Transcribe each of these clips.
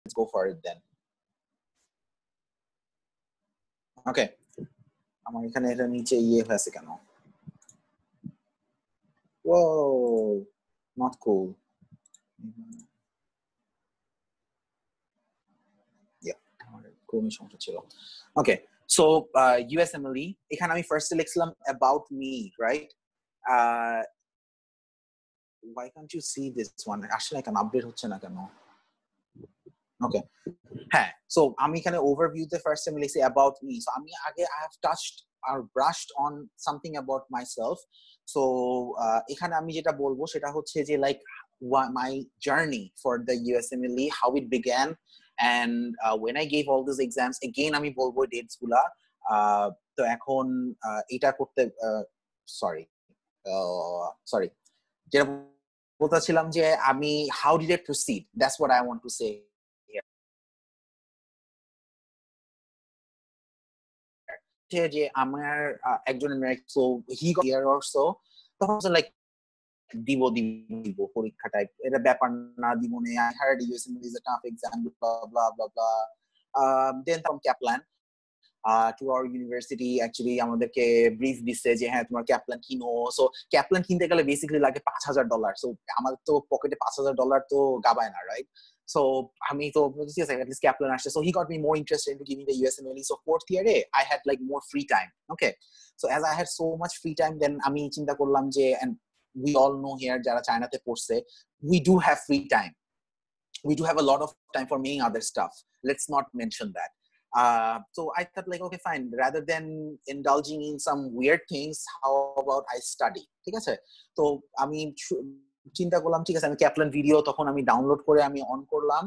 let's go for it then. Okay. আমার এখানে এটা নিচে ইয়ে হয়েছে কেন? Whoa, not cool. Yeah, কোনই সমস্যা ছিল। Okay, so USMLE এখানে আমি ফার্স্টে লিখছিলাম about me, right? Why can't you see this one? আসলে কেন আপডেট হচ্ছে না কেন? Okay. হ্যাঁ, so আমি এখানে ওভারভিউতে ফার্স্ট আমি লিখছি about me. So আমি আগে I have touched or brushed on something about myself. So এখানে আমি যেটা বলবো সেটা হচ্ছে যে like my journey for the USMLE, how it began, and when I gave all these exams, again আমি বলবো dates গুলা। তো এখন এটা করতে sorry যেটা বলতেছিলাম যে আমি how did I proceed? That's what I want to say. যে আমার একজন so he got here or so তখন like দিব পরীক্ষা টাইপ এটা ব্যাপার না দিব না I heard USMLE is a tough exam blah blah blah blah then from Kaplan to our university actually আমাদেরকে ব্রিফ দিছে যে হ্যাঁ তোমার ক্যাপলান কিনো সো ক্যাপলান কিনতে গেলে বেসিক্যালি লাগে $5,000 সো আমাদের তো পকেটে $5,000 তো গাবায় না রাইট so আমি তো at least Kaplan আসছে so he got me more interested into giving the USMLE so fourth year I had like more free time okay so as I had so much free time then আমি চিন্তা করলাম যে and we all know here যারা চায়নাতে পড়ছে we do have free time we do have a lot of time for many other stuff let's not mention that so I thought like okay fine rather than indulging in some weird things how about I study ঠিক আছে তো আমি চিন্তা করলাম ঠিক আছে আমি ক্যাপলান video তখন আমি ডাউনলোড করে আমি অন করলাম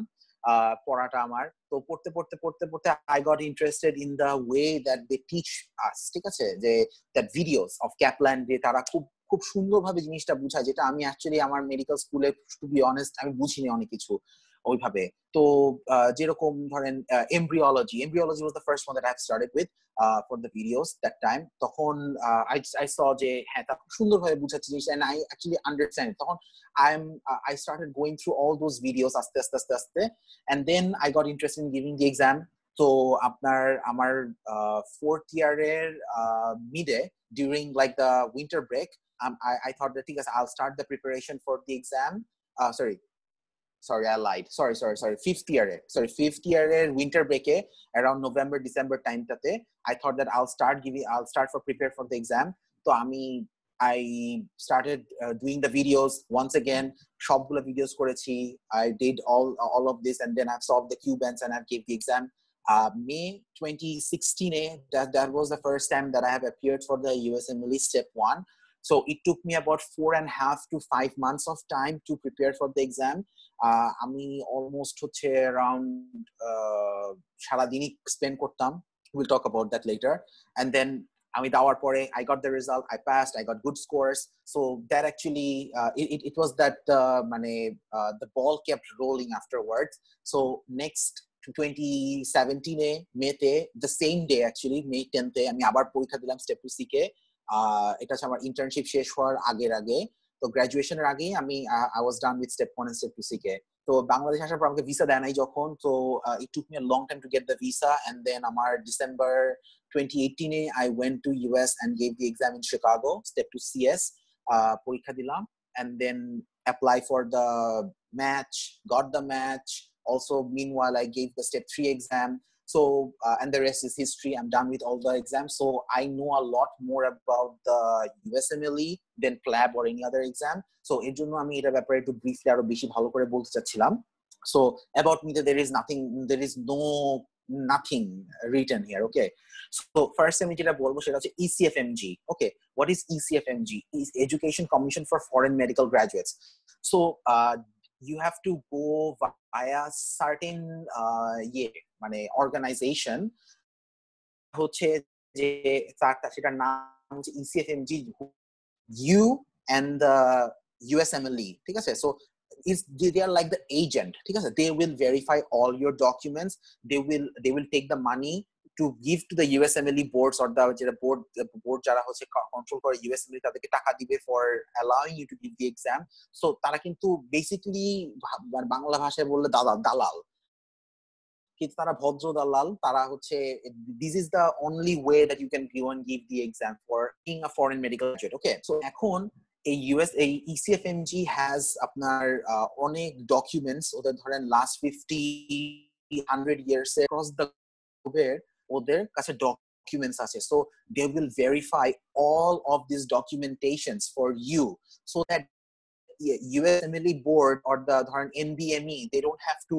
পড়াটা আমার তো পড়তে I got interested in the way that they teach us ঠিক আছে যে that videos of Kaplan যে তারা খুব সুন্দরভাবে জিনিসটা বুঝায় যেটা আমি অ্যাকচুয়ালি আমার মেডিকেল স্কুলে টু বি অনেস্ট আমি বুঝিনি অনেক কিছু ওইভাবে তো যেরকম ধরেন embryology was the first one that I have started with for the videos that time তখন I saw যে হ্যাঁ তা খুব সুন্দরভাবে বুঝাচ্ছে জিনিস and I actually understand it তখন I started going through all those videos আস্তে and then I got interested in giving the exam so আমার fourth year এর mid-এ during like the winter break I thought that I'll start the preparation for the exam sorry I lied sorry fifth year winter break around November December time tate I thought that I'll start for prepare for the exam so I started doing the videos once again সবগুলো videos করেছি I did all of this and then I've solved the Q-bands and I gave the exam May 2016 that was the first time that I have appeared for the USMLE step 1 so it took me about 4.5 to 5 months of time to prepare for the exam আমি almost হচ্ছে around সারাদিনই spend করতাম we'll talk about that later and then আমি দেওয়ার পরে I got the result I passed I got good scores so that actually it was that the ball kept rolling afterwards so next 2017 May the same day actually May 10th আমি আবার পরীক্ষা দিলাম step 2C কে এটা হচ্ছে আমার internship শেষ হওয়ার আগে তো গ্র্যাজুয়েশনের আগে আমি I was done with step 1 and step 2C কে তো বাংলাদেশ আসার পর আমাকে ভিসা দেয় নাই যখন so it took me a long time to get the visa and then আমার December 2018 I went to US and gave the exam in Chicago step 2 CS পরীক্ষা দিলাম and then apply for the match got the match also meanwhile I gave the step 3 exam so and the rest is history I'm done with all the exams so I know a lot more about the USMLE than PLAB or any other exam so এর জন্য আমি এটা ব্যাপারে একটু briefly আরো বেশি ভালো করে বলতে চাচ্ছিলাম so about me there is nothing written here okay so first আমি যেটা বলবো সেটা হচ্ছে ECFMG okay what is ECFMG is Education Commission for Foreign Medical Graduates so you have to go via certain organization হচ্ছে যে সেটার নাম হচ্ছে ECFMG you and the USMLE ঠিক আছে so they are like the agent ঠিক আছে they will verify all your documents they will take the money to give to the USMLE boards or the board যারা হচ্ছে control করে USMLE তাদেরকে টাকা দিবে for allowing you to give the exam so তারা কিন্তু basically বাংলা ভাষায় বললে দালাল কিন্তু তারা ভদ্র দালাল, তারা হচ্ছে this is the only way that you can go and give the exam for being a foreign medical graduate. Okay, so এখন এই ECFMG has আপনার অনেক ডকুমেন্টস, ওদের ধরেন last 50-100 years across the globe ওদের কাছে documents আছে, so they will verify all of these documentations for you so that USMLE board or the ধরেন MBME, they don't have to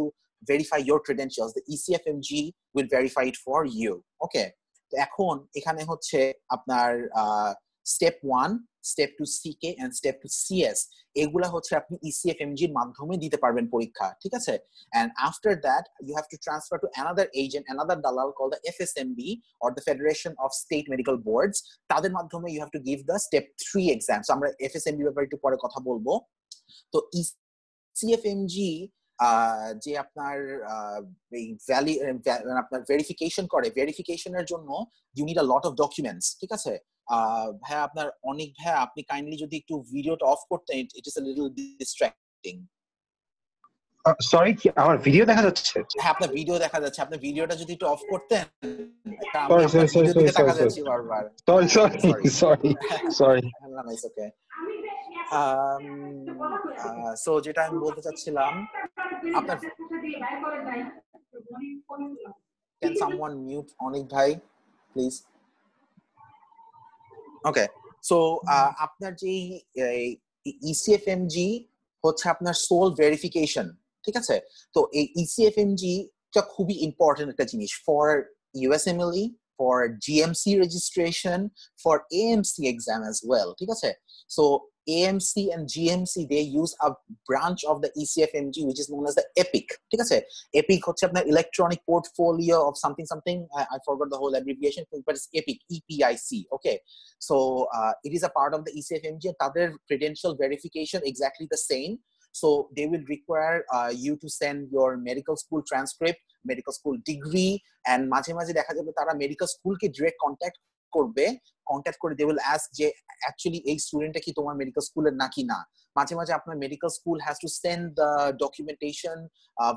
verify your credentials. The ECFMG will verify it for you. Okay, তো এখন এখানে হচ্ছে আপনার step 1, step 2 CK and step 2 CS, এগুলা হচ্ছে আপনি ECFMG এর মাধ্যমে দিতে পারবেন পরীক্ষা, ঠিক আছে? And after that you have to transfer to another agent, another dalal called the FSMB or the Federation of State Medical Boards, তাদের মাধ্যমে you have to give the step 3 exam. So আমরা FSMB ব্যাপারে একটু পরে কথা বলবো। তো ECFMG যে আপনার আপনার ভেরিফিকেশন করে, ভেরিফিকেশনের জন্য you need a lot of documents, ঠিক আছে? ভাইয়া আপনার অনেক ভাইয়া আপনি কাইন্ডলি যদি একটু ভিডিওটা অফ করতেন, it is a little distracting. Sorry, কি আমার ভিডিও দেখা যাচ্ছে? হ্যাঁ, আপনার ভিডিও দেখা যাচ্ছে, আপনি ভিডিওটা যদি একটু অফ করতেন। আমি আপনার ভিডিও দিকে তাকা যাচ্ছি বারবার। Sorry it's okay. সো যেটা আমি বলতে চাচ্ছিলাম, আপনার can someone mute অনিক ভাই প্লিজ? ওকে, সো আপনার যে ECFMG হচ্ছে আপনার সোল ভেরিফিকেশন, ঠিক আছে? তো এই ECFMG টা খুবই ইম্পর্টেন্ট একটা জিনিস for USMLE, for GMC registration, for AMC exam as well, ঠিক আছে? So AMC and GMC, they use a branch of the ECFMG which is known as the EPIC, ঠিক আছে? EPIC হচ্ছে আপনার electronic portfolio of something, I forgot the whole abbreviation, but it's EPIC, EPIC. Okay, so it is a part of the ECFMG. তাদের credential verification exactly the same. So they will require you to send your medical school transcript, medical school degree, and মাঝে মাঝে দেখা যাবে তারা medical স্কুলকে direct contact করে they will ask যে actually এই স্টুডেন্টটা কি তোমার মেডিকেল স্কুলের নাকি না। মাঝে মাঝে আপনার medical school has to send the documentation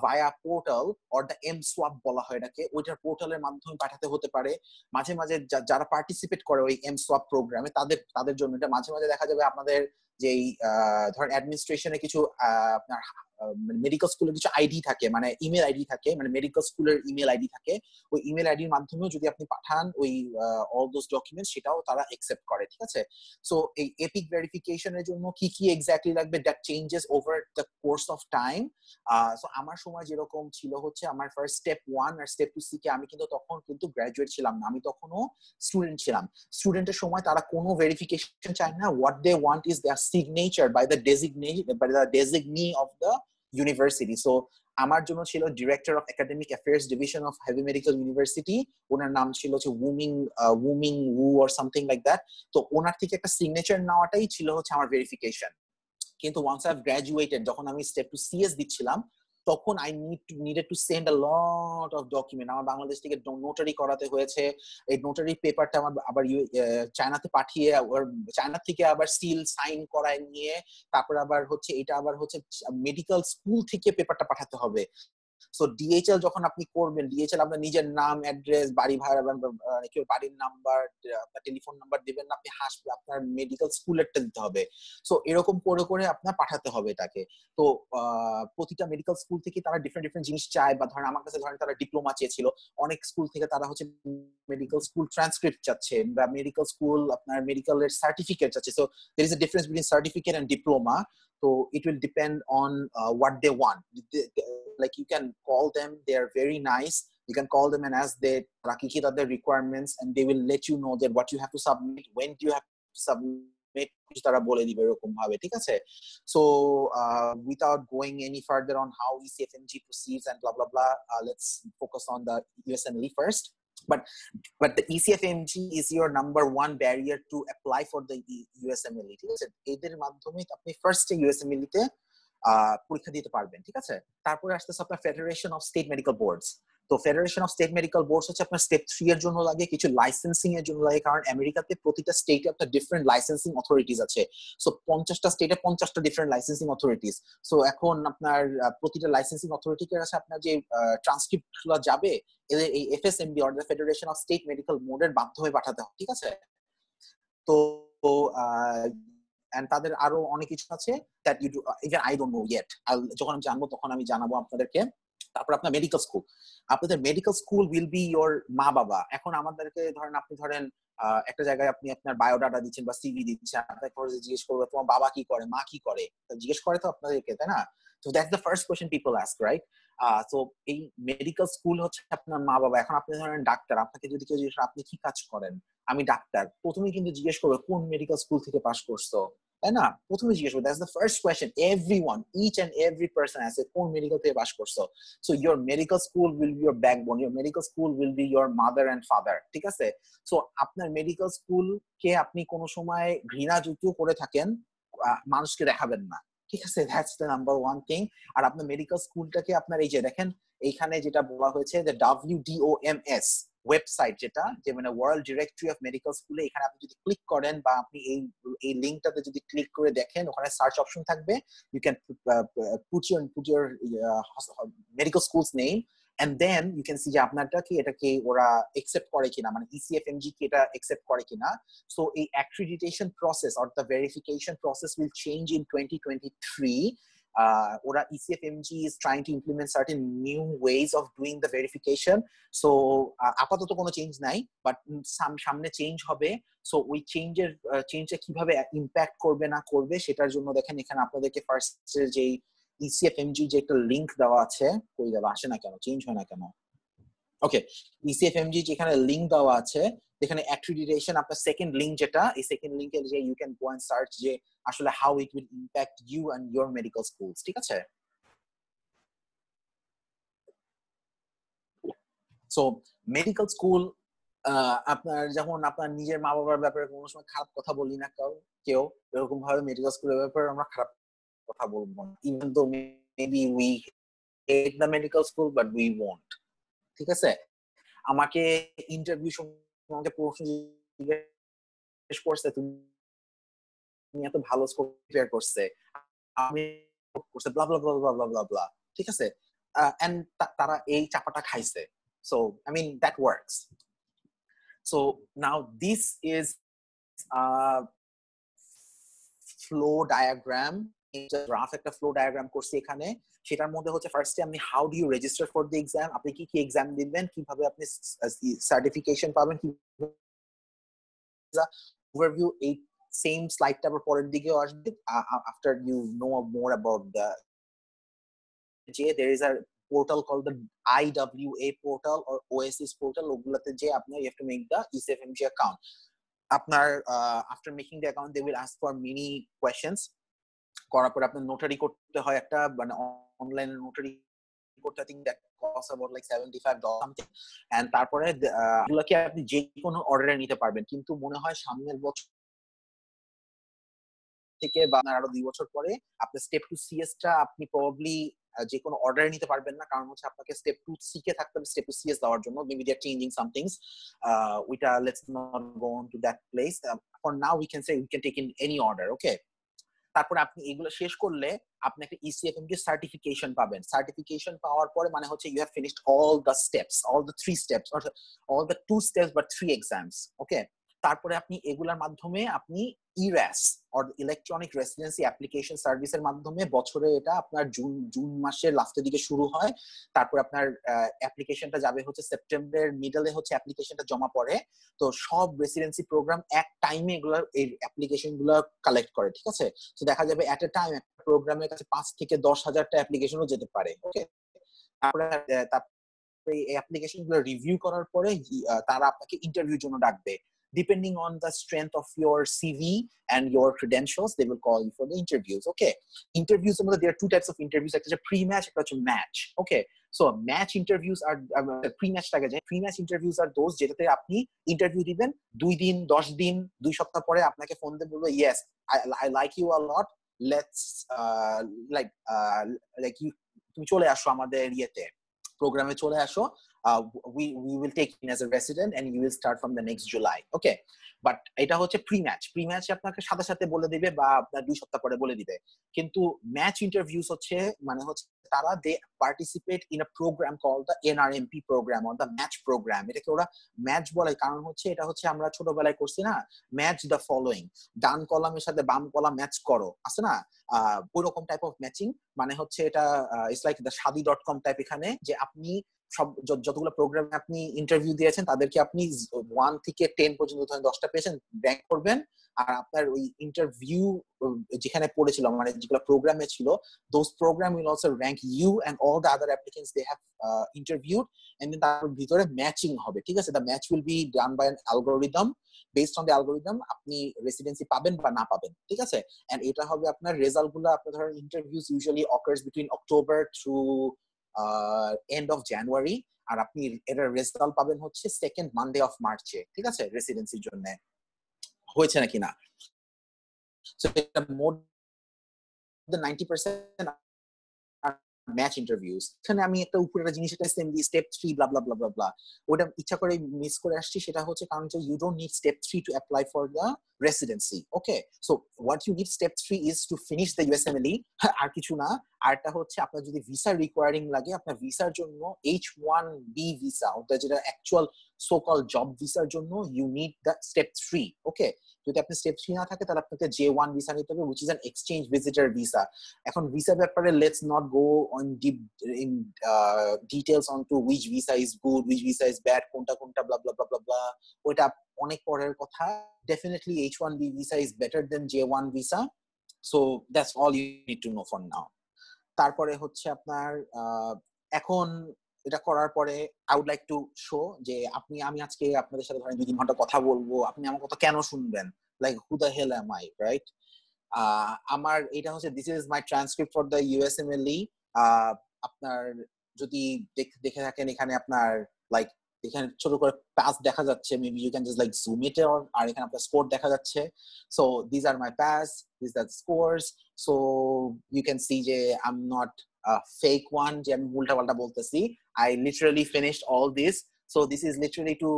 via portal or the M-SWAP বলা হয় এটাকে, ওইটার পোর্টালের মাধ্যমে পাঠাতে হতে পারে। মাঝে মাঝে যারা পার্টিসিপেট করে ওই M-SWAP প্রোগ্রামে তাদের জন্য এটা। মাঝে মাঝে দেখা যাবে আপনাদের যে ধরেন অ্যাডমিনিস্ট্রেশনে কিছু আপনার মেডিকেল স্কুলের কিছু আইডি থাকে, মানে ইমেল আইডি থাকে, মানে মেডিকেল স্কুলের ইমেল আইডি থাকে, ওই ইমেল আইডির মাধ্যমে যদি আপনি পাঠান ওই অল দোজ ডকুমেন্টস, সেটাও তারা অ্যাকসেপ্ট করে, ঠিক আছে? সো এই এপিক ভেরিফিকেশনের জন্য কি কি এক্স্যাক্টলি লাগবে, that changes over the course of time. So আমার সময় যেরকম ছিল হচ্ছে আমার ফার্স্ট স্টেপ 1 আর স্টেপ 2 সিকে আমি কিন্তু তখন কিন্তু গ্র্যাজুয়েট ছিলাম না, আমি তখনও স্টুডেন্ট ছিলাম। স্টুডেন্টের সময় তারা কোনো ভেরিফিকেশন চায় না, what they want is there signature by the designee of the university. So আমার জন্য ছিল director of academic affairs division of heavy medical university, ওনার নাম ছিল হচ্ছে উমিং ওউ অর সামথিং লাইক দ্যাট। তো ওনার থেকে একটা সিগনেচার নেওয়াটাই ছিল হচ্ছে আমার ভেরিফিকেশন। কিন্তু ওয়ান্স আই গ্র্যাজুয়েটেড, যখন আমি স্টেপ 2 CS দিচ্ছিলাম, তখন I needed to send a lot of document. আমার বাংলাদেশ থেকে নোটারি করাতে হয়েছে, এই নোটারি পেপারটা আমার আবার চায়নাতে পাঠিয়ে, চায়না থেকে আবার সিল সাইন করায় নিয়ে, তারপর আবার হচ্ছে এটা আবার হচ্ছে মেডিকেল স্কুল থেকে পেপারটা পাঠাতে হবে। সো ডিএইচএল যখন আপনি করবেন, ডিএইচএল আপনার নিজের নাম, অ্যাড্রেস, বাড়ি ভাড়া, কেউ বাড়ির নাম্বার, আপনার টেলিফোন নাম্বার দিবেন না, আপনি আপনার মেডিকেল স্কুলেরটা দিতে হবে। সো এরকম করে করে আপনার পাঠাতে হবে এটাকে। তো প্রতিটা মেডিকেল স্কুল থেকে তারা ডিফারেন্ট জিনিস চায়, বা ধরেন আমার কাছে ধরেন তারা ডিপ্লোমা চেয়েছিল, অনেক স্কুল থেকে তারা হচ্ছে মেডিকেল স্কুল ট্রান্সক্রিপ্ট চাচ্ছে, বা মেডিকেল স্কুল আপনার মেডিকেলের সার্টিফিকেট চাচ্ছে। So there is a difference between certificate and diploma. So it will depend on what they want. Like you can call them, they are very nice. You can call them and ask their requirements, and they will let you know that what you have to submit, when do you have to submit, তারা বলে দিবে এরকম ভাবে, ঠিক আছে? So without going any further on how ECFMG proceeds and blah blah blah, let's focus on the USMLE first. But the ECFMG is your number one barrier to apply for the USMLE, ঠিক আছে? এদের মাধ্যমে আপনি ফার্স্টে USMLE তে পরীক্ষা দিতে পারবেন, ঠিক আছে? তারপরে আসতেছে আপনার federation of state medical boards. তো federation of state medical boards হচ্ছে আপনার স্টেপ 3 এর জন্য লাগে, কিছু লাইসেন্সিং এর জন্য লাগে, কারণ আমেরিকাতে প্রতিটা স্টেটে একটা ডিফারেন্ট লাইসেন্সিং অথরিটিজ আছে। সো 50টা স্টেটে 50টা ডিফারেন্ট লাইসেন্সিং অথরিটিজ। সো এখন আপনার প্রতিটা লাইসেন্সিং অথরিটির কাছে আপনার যে ট্রান্সক্রিপ্ট গুলো যাবে এই FSMB or the federation of state medical বোর্ডের মাধ্যমে পাঠাতে হবে, ঠিক আছে? তো এন্ড তাদের আরো অনেক কিছু আছে that you do, even I don't know yet. যখন আমি জানবো তখন আমি জানাবো আপনাদেরকে। তারপর আপনার মেডিকেল স্কুল, আপনাদের medical school will be your মা বাবা। এখন আমাদেরকে ধরেন আপনি ধরেন একটা জায়গায় আপনি আপনার বায়োডাটা দিচ্ছেন বা সিভি দিচ্ছেন, আপনাকে জিজ্ঞেস করবে তোমার বাবা কি করে, মা কি করে, জিজ্ঞেস করে তো আপনাদেরকে, তাই না? So that's the first question people ask, right? So এই মেডিকেল স্কুল হচ্ছে আপনার মা বাবা। এখন আপনি ধরেন ডাক্তার, আপনাকে যদি কেউ জিজ্ঞেস আপনি কি কাজ করেন, আমি ডাক্তার, প্রথমে কিন্তু জিজ্ঞেস করবে কোন মেডিকেল স্কুল থেকে পাস করছো, তাই না? প্রথমে জিজ্ঞেস করবে, that's the first question everyone, each and every person asks, কোন মেডিকেল থেকে পাস করছো। So your medical school will be your backbone, your medical school will be your mother and father, ঠিক আছে? So আপনার মেডিকেল স্কুল কে আপনি কোন সময় ঘৃণা যুক্ত করে থাকেন, মানুষকে দেখাবেন না, ঠিক আছে? That's the number one thing. আর আপনার মেডিকেল স্কুলটাকে আপনার এই যে দেখেন এইখানে যেটা বলা হয়েছে যে WDOMS ওয়েবসাইট, যেটা যে মানে ওয়ার্ল্ড ডিরেক্টরি অফ মেডিকেল স্কুলে, এখানে আপনি যদি ক্লিক করেন বা আপনি এই লিংকটাতে যদি ক্লিক করে দেখেন, ওখানে সার্চ অপশন থাকবে, you can put your medical schools name and then you can see যে আপনারটা কি এটাকে ওরা accept করে কিনা, মানে ECFMG কি এটা accept করে কিনা। So a accreditation process or the verification process will change in 2023. Ora ECFMG is trying to implement certain new ways of doing the verification. So আপাতত কোনো চেঞ্জ নাই, বাট সামনে চেঞ্জ হবে। সো ওই চেঞ্জটা কিভাবে ইম্প্যাক্ট করবে না করবে সেটার জন্য দেখেন এখানে আপনাদেরকে ফার্স্ট যে ECFMG যে একটা লিংক দেওয়া আছে, কই গেল, আসে না কেন, চেঞ্জ হয় না কেন? ওকে, ECFMG যেখানে লিংক দেওয়া আছে, যেখানে অ্যাক্রিডিটেশন, আপনার সেকেন্ড লিংক যেটা, এই সেকেন্ড লিংকে যে you can go and search যে আসলে how it will impact you and your medical schools, ঠিক আছে? সো মেডিকেল স্কুল, আপনার যখন আপনার নিজের মা বাবার ব্যাপারে কোনো সময় খারাপ কথা বলি না কেউ এরকম ভাবে মেডিকেল স্কুলের ব্যাপারে আমরা খারাপ কথা বলবো না, even though maybe we hate the medical school but we won't, ঠিক আছে? আমাকে ইন্টারভিউ সময় আমাকে প্রশ্ন জিজ্ঞেস করছে তুমি এত ভালো স্কোর ক্লিয়ার করছে, আমি করছে ব্লা blah blah blah blah blah ব্লা, ঠিক আছে? এন্ড তারা এই চাপাটা খাইছে। So I mean that works. So now this is flow diagram, graph একটা ফ্লো ডায়াগ্রাম করছি এখানে। সেটার মধ্যে হচ্ছে ফার্স্টে আপনি how do you register for the exam, আপনি কি কি এক্সাম দিবেন, কিভাবে আপনি সার্টিফিকেশন পাবেন, ওভারভিউ। এই সেম স্লাইডটা আবার পরের দিকেও আসবে after you know more about the যে there is a portal called the IWA portal or OSS portal, ওগুলাতে যে আপনার you have to make the ECFMG account. আপনার after making the account they will ask for many questions, করার পরে আপনার notary করতে হয়, একটা মানে অনলাইন নোটারি করতে, I think that costs about like $75 something, and তারপরে এগুলোকে আপনি যে কোনো অর্ডারে নিতে পারবেন, কিন্তু মনে হয় সামনের বছর থেকে বা আরো 2 বছর পরে আপনার স্টেপ 2 CS টা আপনি প্রবাবলি যে কোনো অর্ডারে নিতে পারবেন না, কারণ হচ্ছে আপনাকে স্টেপ 2 C কে থাকতে হবে স্টেপ 2 CS দেওয়ার জন্য। Maybe they are changing some things, উইটা let's not go on to that place. For now we can say we can take in any order, okay? তারপরে আপনি এগুলো শেষ করলে আপনি একটা ECFMG সার্টিফিকেশন পাবেন। সার্টিফিকেশন পাওয়ার পরে মানে হচ্ছে you have finished all the steps, all the 3 steps, all the 2 steps but 3 exams, okay? তারপরে আপনি এগুলার মাধ্যমে আপনি ERAS or electronic residency application সার্ভিসের মাধ্যমে বছরে এটা আপনার জুন মাসের লাস্টের দিকে শুরু হয়। তারপর আপনার অ্যাপ্লিকেশনটা যাবে হচ্ছে সেপ্টেম্বরের মিডলে হচ্ছে অ্যাপ্লিকেশনটা জমা পড়ে। তো সব রেসিডেন্সি প্রোগ্রাম এক টাইমে এগুলোর এই অ্যাপ্লিকেশন গুলো কালেক্ট করে, ঠিক আছে? তো দেখা যাবে এট এ টাইম একটা প্রোগ্রামের কাছে 5 থেকে 10,000টা অ্যাপ্লিকেশনও যেতে পারে, ওকে? তারপরে এই অ্যাপ্লিকেশন গুলো রিভিউ করার পরে তারা আপনাকে ইন্টারভিউর জন্য ডাকবে। Depending on the strength of your CV and your credentials, they will call you for the interviews. Okay, interviews, there are 2 types of interviews, like pre-match, match. Okay, so match interviews are pre-match pre-match interviews are those যেটাতে আপনি interview দিবেন 2 দিন 10 দিন 2 সপ্তাহ পরে আপনাকে phone দিয়ে বলবে yes I like you a lot, let's like you তুমি চলে আসো আমাদের ইয়েতে প্রোগ্রামে চলে আসো, we will take in as a resident and you will start from the next July. Okay, but এটা হচ্ছে প্রি ম্যাচে আপনাকে সাথে সাথে বলে দিবে বা আপনার 2 সপ্তাহ পরে বলে দিবে, কিন্তু ম্যাচ ইন্টারভিউস হচ্ছে মানে হচ্ছে তারা they participate in a program call the NRMP program or the match program. এটাকে ওরা ম্যাচ বলে কারণ হচ্ছে এটা হচ্ছে আমরা ছোটবেলায় করছি না, ম্যাচ দ্য ফলোইং, ডান কলামের সাথে বাম কলাম ম্যাচ করো, আছে না ওইরকম টাইপ অফ ম্যাচিং। মানে হচ্ছে এটা it's like the shadi.com type, এখানে যে আপনি সব যতগুলো প্রোগ্রামে আপনি ইন্টারভিউ দিয়েছেন তাদেরকে আপনি 1 থেকে 10 পর্যন্ত ধরেন 10টা পেয়েছেন র্যাঙ্ক করবেন, আর আপনার ওই ইন্টারভিউ যেখানে পড়েছিল মানে যেগুলো প্রোগ্রামে ছিল those program will also rank you and all the other applicants they have interviewed, and then তার ভিতরে ম্যাচিং হবে, ঠিক আছে? the match will be done by an algorithm, based on the algorithm আপনি রেসিডেন্সি পাবেন বা না পাবেন, ঠিক আছে? and এটা হবে আপনার রেজাল্ট গুলো, আপনার ধরেন interviews usually occurs between October through end of January, আর আপনি এর রেজাল্ট পাবেন হচ্ছে সেকেন্ড মানডে অফ মার্চে, ঠিক আছে? রেসিডেন্সির জন্য হয়েছে নাকি না। সো এটা মোর দেন 90% ম্যাচ ইন্টারভিউস। এখানে আমি একটা উপরের জিনিস এটা এসএমবি স্টেপ 3 ব্লা ব্লা ব্লা ব্লা ব্লা, ওটা ইচ্ছা করে মিস করে আসছি। সেটা হচ্ছে কারণ যে you don't need step 3 to apply for the residency. Okay, so what you need step 3 is to finish the USMLE, আর কিছু না। আরটা হচ্ছে আপনার যদি ভিসা রিকোয়ারিং লাগে, আপনার ভিসার জন্য H1B ভিসা, ওটা যেটা অ্যাকচুয়াল সো কল জব ভিসার জন্য ইউ নিড দ্য স্টেপ 3। ওকে, যদি আপনি স্টেপ 3 না থাকে তাহলে আপনাকে J1 ভিসা নিতে হবে, which is an exchange visitor visa। এখন ভিসা ব্যাপারে let's not go on deep in details on to which visa is good, which visa is bad, কোনটা কোনটা blah blah blah blah blah, ওটা অনেক পরের কথা। Definitely H1B visa is better than J1 visa, so that's all you need to know for now। তারপরে হচ্ছে আপনার এখন এটা করার পরে I would like to show যে আমি আজকে আপনাদের সাথে ধরেন 2-3 ঘন্টা কথা বলবো, আপনি আমার কথা কেন শুনবেন? Like who the hell am I, right? আমার এটা হচ্ছে this is my transcript for the USMLE। আপনার যদি দেখে থাকেন এখানে আপনার লাইক এখানে ছোট করে পাস দেখা যাচ্ছে, maybe you can just like zoom it, আর এখানে আপনার স্কোর দেখা যাচ্ছে। So this are my pass, this are scores. So you can see যে I am not fake one যে আমি উল্টা পাল্টা বলতেছি। I literally finished all this. So this is literally to,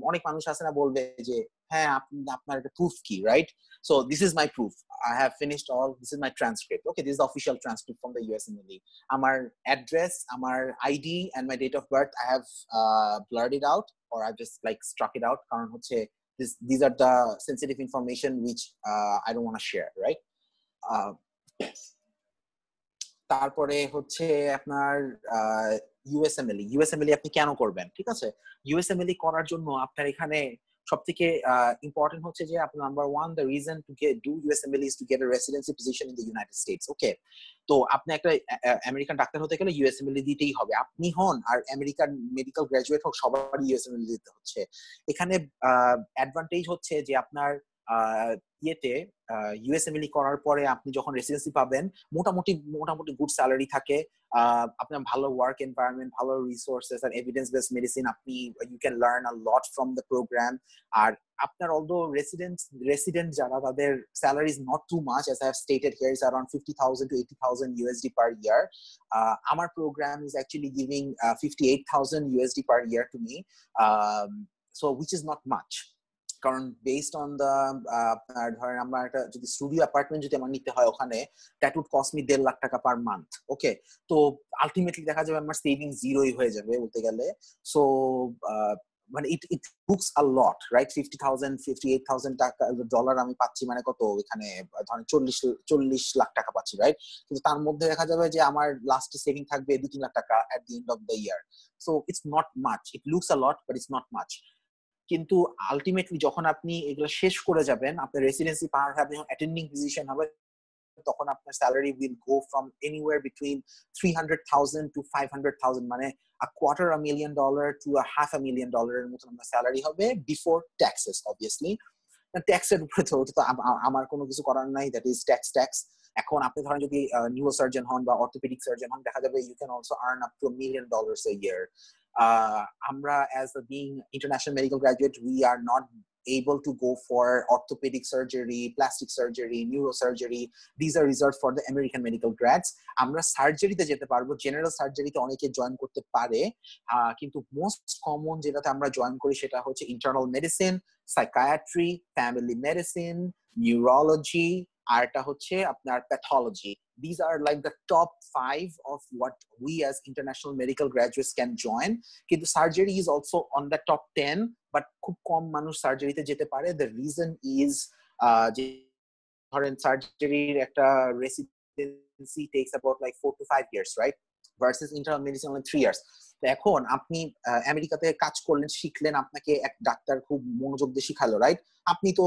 অনেক মানুষ আছে না বলবে যে হ্যাঁ আপনার একটা প্রুফ কি, right? So this is my proof. I have finished all. This is my transcript. Okay, this is the official transcript from the USMLE. Our address, our ID, and my date of birth, I have blurred it out, or I've just like struck it out. These are the sensitive information which I don't want to share, right? তারপরে হচ্ছে আপনার USMLE আপনি কেন করবেন, ঠিক আছে? USMLE করার জন্য আপনার এখানে সবথেকে ইম্পর্টেন্ট হচ্ছে যে আপনার number 1, the reason to do USMLE is to get a residency position in the United States. ওকে, তো আপনি একটা আমেরিকান ডাক্তার হতে গেলে USMLE দিতেই হবে, আপনি হন আর আমেরিকান মেডিকেল গ্র্যাজুয়েট হোক, সবারই USMLE দিতে হচ্ছে। এখানে অ্যাডভান্টেজ হচ্ছে যে আপনার ইয়েতে USMLE করার পরে আপনি যখন রেসিডেন্সি পাবেন মোটামুটি গুড স্যালারি থাকে, আপনার ভালো ওয়ার্ক এনভায়রনমেন্ট, ভালো রিসোর্সেস আর এভিডেন্স বেসড মেডিসিন, আপনি you can learn a lot from the program. আর আপনার অলদো রেসিডেন্ট যারা তাদের salary is not too much, as I have stated here, is around 50,000 to 80,000 USD per year. Our program is actually giving 58,000 USD per year to me, so which is not much. কারণ based on the ধরেন আমার একটা যদি studio apartment যদি আমার নিতে হয় ওখানে, that would cost me 1.5 lakh taka per month. ওকে, তো আলটিমেটলি দেখা যাবে আমার সেভিং জিরোই হয়ে যাবে বলতে গেলে। সো মানে ইট লুকস আ লট, রাইট? 58,000 টাকা ডলার আমি পাচ্ছি, মানে কত এখানে ধরেন 40 লাখ টাকা পাচ্ছি, রাইট? কিন্তু তার মধ্যে দেখা যাবে যে আমার লাস্টে সেভিং থাকবে 2-3 লাখ টাকা at the end of the year. So it's not much, it looks a lot but it's not much. কিন্তু আলটিমেটলি যখন আপনি এগুলো শেষ করে যাবেন, আপনার রেসিডেন্সি পার হবে, অ্যাটেন্ডিং পজিশন হবে, তখন আপনার salary will go from anywhere between 300,000 to 500,000, মানে $250,000 to $500,000 এর মতো আপনার স্যালারি হবে বিফোর ট্যাক্সেস। অবভিয়াসলি ট্যাক্সের উপরে তো আমার কোনো কিছু করার নাই, দ্যাট ইজ ট্যাক্স। এখন আপনি ধরেন যদি নিউরো সার্জন হন বা অর্থোপেডিক সার্জন হন, দেখা যাবে you can also earn up to $1 million a year. Amra as a being international medical graduate, we are not able to go for orthopedic surgery, plastic surgery, neurosurgery. These are reserved for the American medical grads. আমরা সার্জারিতে যেতে পারবো, general সার্জারিতে অনেকে join করতে পারে, কিন্তু most common যেটাতে আমরা join করি সেটা হচ্ছে internal medicine, psychiatry, family medicine, neurology, আর এটা হচ্ছে আপনার pathology. These are like the top 5 of what we as international medical graduates can join. কিন্তু surgery is also on the top 10, but খুব কম মানুষ সার্জারিতে যেতে পারে. The reason is যে ধরেন সার্জারির একটা residency takes about like 4 to 5 years, right? Versus internal medicine only 3 years. তো এখন আপনি আমেরিকাতে কাজ করলেন, শিখলেন, আপনাকে এক ডাক্তার খুব মনোযোগ দিয়ে শিখালো, রাইট? আপনি তো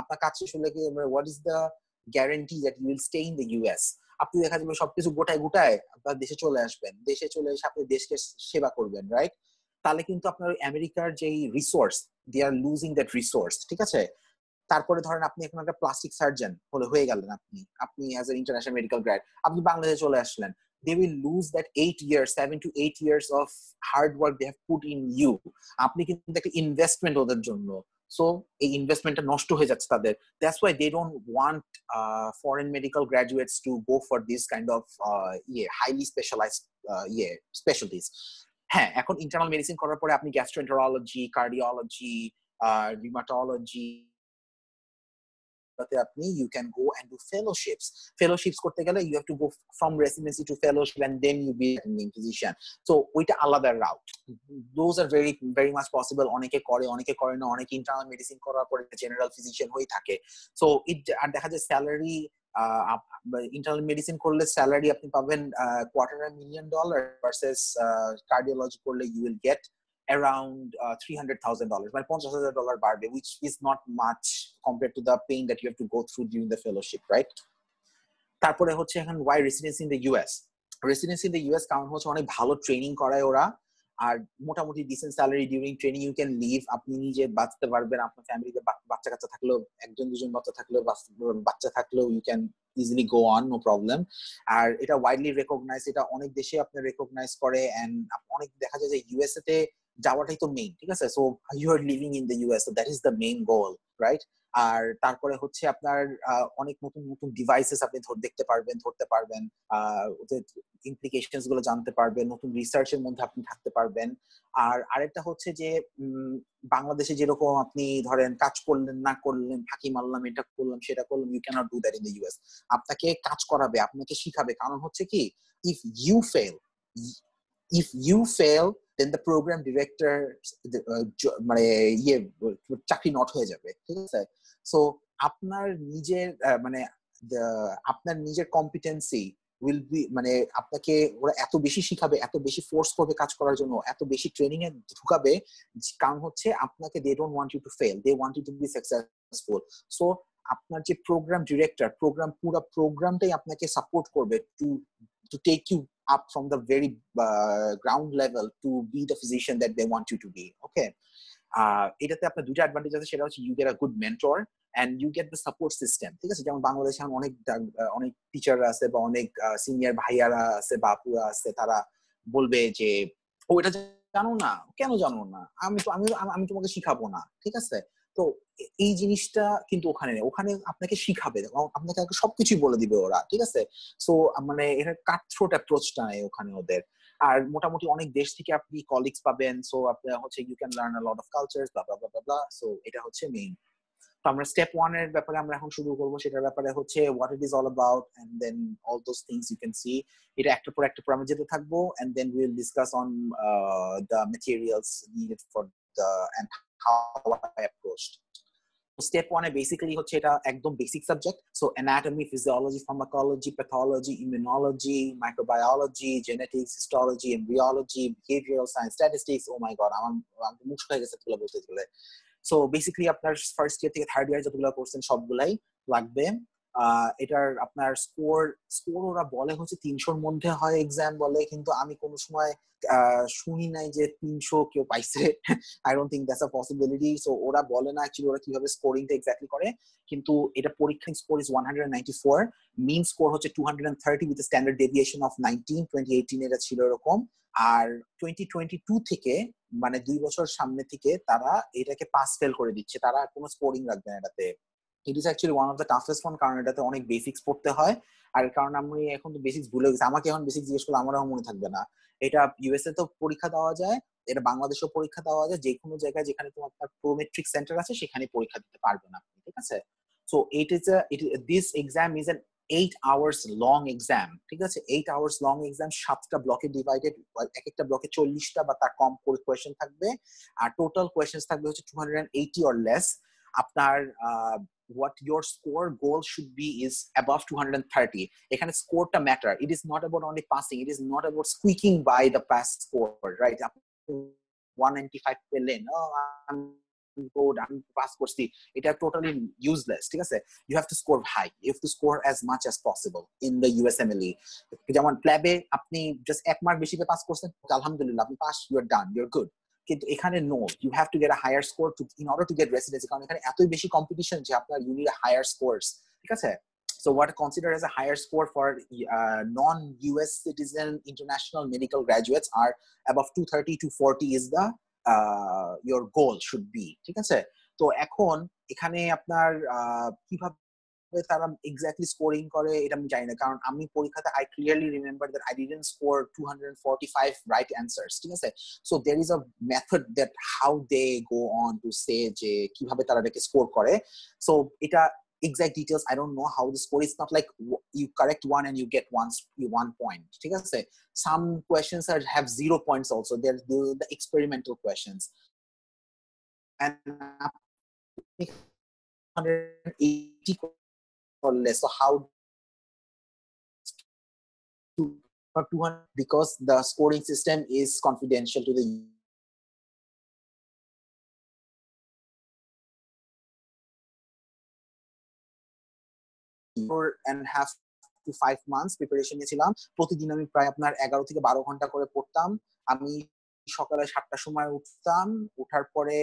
আপনার কাজ শেষ হলে কি, what is the guarantee that you will stay in the US? আপনি দেখা যাবে সবকিছু গোটায় আপনার দেশে চলে আসবেন, দেশে চলে এসে আপনি দেশকে সেবা করবেন, রাইট? তাহলে কিন্তু আপনার আমেরিকার যে resource, they are losing that resource, ঠিক আছে? তারপরে ধরেন আপনি এখন একটা প্লাস্টিক সার্জন হয়ে গেলেন, আপনি as a international medical grad, আপনি বাংলাদেশে চলে আসলেন, they will lose that 8 years, 7 to 8 years of hard work they have put in you. আপনি কিন্তু একটা ইনভেস্টমেন্ট ওদের জন্য, সো এই ইনভেস্টমেন্টটা নষ্ট হয়ে যাচ্ছে তাদের. That's why they don't want foreign medical graduates to go for this kind of highly specialized specialties. হ্যাঁ, এখন ইন্টারনাল মেডিসিন করার পরে আপনি gastroenterology, cardiology, rheumatology, you can go and do fellowships করতে গেলে you have to go from residency to fellowship and then you be an physician, so ওইটা আলাদা route. Those are very very much possible. অনেকে করে না, অনেকে internal medicine করার পরে জেনারেল ফিজিশিয়ান হয়ে থাকে. সো আর দেখা যায় স্যালারি, ইন্টারনাল মেডিসিন করলে স্যালারি আপনি পাবেন $250,000 versus কার্ডিওলজি করলে you will get around $300,000, মানে $50,000 বাড়বে, which is not much compared to the pain that you have to go through during the fellowship, right? তারপরে হচ্ছে এখন why residency in the US? Residency in the US কারণ হচ্ছে অনেক ভালো training করায় ওরা, আর মোটামুটি decent salary during training, you can live, আপনি নিজে বাঁচতে পারবেন, আপনার ফ্যামিলিতে বাচ্চা কাচ্চা থাকলেও, একজন দুজন বাচ্চা থাকলেও you can easily go on, no problem. আর এটা ওয়াইডলি রেকগনাইজ, এটা অনেক দেশে আপনি রেকগনাইজ করে, এন্ড অনেক দেখা যায় যে ইউএসএ তে যাওয়াটাই তো মেইন, ঠিক আছে? So you are living in the US, so that is the main goal, right? আর তারপরে হচ্ছে আপনার অনেক নতুন নতুন ডিভাইসেস আপনি ধরতে পারবেন, ইমপ্লিকেশনস গুলো জানতে পারবেন, নতুন রিসার্চের মধ্যে আপনি থাকতে পারবেন. আর আরেকটা হচ্ছে যে বাংলাদেশে যেরকম আপনি ধরেন কাজ করলেন না করলেন, ফাঁকি মারলাম, এটা করলাম সেটা করলাম, you can't do that in the US. আপনাকে কাজ করাবে, আপনাকে শিখাবে. কারণ হচ্ছে কি, if you fail then the program director মানে চাকরি নট হয়ে যাবে, ঠিক আছে? সো আপনার নিজের কম্পিটেন্সি উইল বি, মানে আপনাকে ওরা এত বেশি শিখাবে, এত বেশি ফোর্স করবে কাজ করার জন্য, এত বেশি ট্রেনিং এ ঢুকাবে, কারণ হচ্ছে আপনাকে they don't want you to fail, they want you to be successful. So আপনার যে প্রোগ্রাম ডিরেক্টর, পুরো প্রোগ্রামটাই আপনাকে সাপোর্ট করবে to take you up from the very ground level to be the physician that they want you to be. Okay, এটাতে আপনার দুটো advantage আছে, সেটা হচ্ছে you get a good mentor and you get the support system, ঠিক আছে? যেমন বাংলাদেশে অনেক টিচার আছে বা অনেক সিনিয়র ভাইয়ারা আছে বা আপুরা আছে, তারা বলবে যে ও এটা জানো না, কেন জানো না, আমি তোমাকে শিখাবো না, ঠিক আছে? তো এই জিনিসটা কিন্তু ওখানে আপনাকে শিখাবে, আপনাকে সবকিছু বলে দিবে ওরা, ঠিক আছে? সো মানে এটা কাটথ্রোট অ্যাপ্রোচটা নেই ওখানে ওদের. আর মোটামুটি অনেক দেশ থেকে আপনি কলিগস পাবেন, সো আপনি হচ্ছে you can learn a lot of cultures, blah blah blah blah. So এটা হচ্ছে মেইন. তো আমরা স্টেপ 1 এর ব্যাপারে আমরা এখন শুরু করব, সেটার ব্যাপারে হচ্ছে what it is all about, and then all those things you can see. এটা একটা পর আমরা যেতে থাকবো, and then we'll discuss on the materials needed for the and how I approached. Step 1 basically হচ্ছে এটা একদম basic subject. So anatomy, physiology, pharmacology, pathology, immunology, microbiology, genetics, histology, embryology, behavioral science, statistics. Oh my god, আমার মুশকিল হয়ে গেছে এগুলো বলতে গেলে. সো বেসিক্যালি আপনার ফার্স্ট ইয়ার থেকে থার্ড ইয়ার যতগুলো করছেন সবগুলাই লাগবে. এটার আপনার স্কোর ওরা বলে হচ্ছে 300-র মধ্যে হয় এক্সাম বলে, কিন্তু আমি কোনো সময় শুনি নাই যে 300 কেউ পাইছে. I don't think that's a possibility. So ওরা বলে না অ্যাকচুয়ালি ওরা কিভাবে স্কোরিংটা এক্স্যাক্টলি করে, কিন্তু এটা পরীক্ষার স্কোর ইজ 194, মিন স্কোর হচ্ছে 230 উইথ স্ট্যান্ডার্ড ডেভিয়েশন অফ 19. 2018 এটা ছিল এরকম. আর 2022 থেকে মানে 2 বছর সামনে থেকে তারা এটাকে পাস ফেল করে দিচ্ছে, তারা কোনো স্কোরিং রাখবে না এটাতে। It is actually one of the toughest one, কারণ এটাতে অনেক বেসিক্স পড়তে হয়। আর কারণ আমি এখন তো বেসিক্স ভুলে গেছি, আমাকে এখন বেসিক্স জিজ্ঞেস করলে আমারও মনে থাকবে না। এটা ইউএসএ তো পরীক্ষা দেওয়া যায়, এটা বাংলাদেশেও পরীক্ষা দেওয়া যায়, যে কোনো জায়গায় যেখানে তোমার প্রোমেট্রিক সেন্টার আছে সেখানে পরীক্ষা দিতে পারবেন আপনি, ঠিক আছে? So this exam is an 8 hours long exam, ঠিক আছে? 8 hours long exam, 7টা ব্লকে ডিভাইডেড, এক একটা ব্লকে 40টা বা তার কম করে কোয়েশ্চেন থাকবে, আর টোটাল কোয়েশ্চেন থাকবে হচ্ছে 280 or less। আপনার what your score goal should be is above 230. এখানে স্কোরটা matter, it is not about only passing, it is not about squeaking by the pass score, right? আপনি 195 পেলেন, I'm good, আমি pass করছি, এটা totally useless, ঠিক আছে? You have to score high, you have to score as much as possible in the USMLE। যেমন প্ল্যাবে আপনি just 1 mark বেশি পেয়ে পাস করছেন, আলহামদুলিল্লাহ, আপনি pass, you are done, you're good। কিন্তু এখানে no, you have to get a higher score to in order to get residency, কারণ এখানে এতই বেশি কম্পিটিশন যে আপনার you need a higher scores, ঠিক আছে? So what considered as a higher score for non-US citizen international medical graduates are above 230 to 40 is the your goal should be, ঠিক আছে? তো এখন এখানে আপনার কিভাবে তারা এক্স্যাক্টলি স্কোরিং করে এটা আমি জানি না, কারণ আমি পরীক্ষাতে I clearly remember that I didn't score 245 right answers, ঠিক আছে? So there is a method that how they go on to say যে কিভাবে তারা এটাকে স্কোর করে। সো এটা exact details I don't know how the score is, not like you correct one and you get one point, ঠিক আছে? Some questions have 0 points also, they're the experimental questions, and 180 or less. So how to 200, because the scoring system is confidential to the and half to 5 months preparation নিয়েছিলাম। প্রতিদিন আমি প্রায় আপনার 11 থেকে 12 ঘন্টা করে পড়তাম। আমি সকালে 7টার সময় উঠতাম, উঠার পরে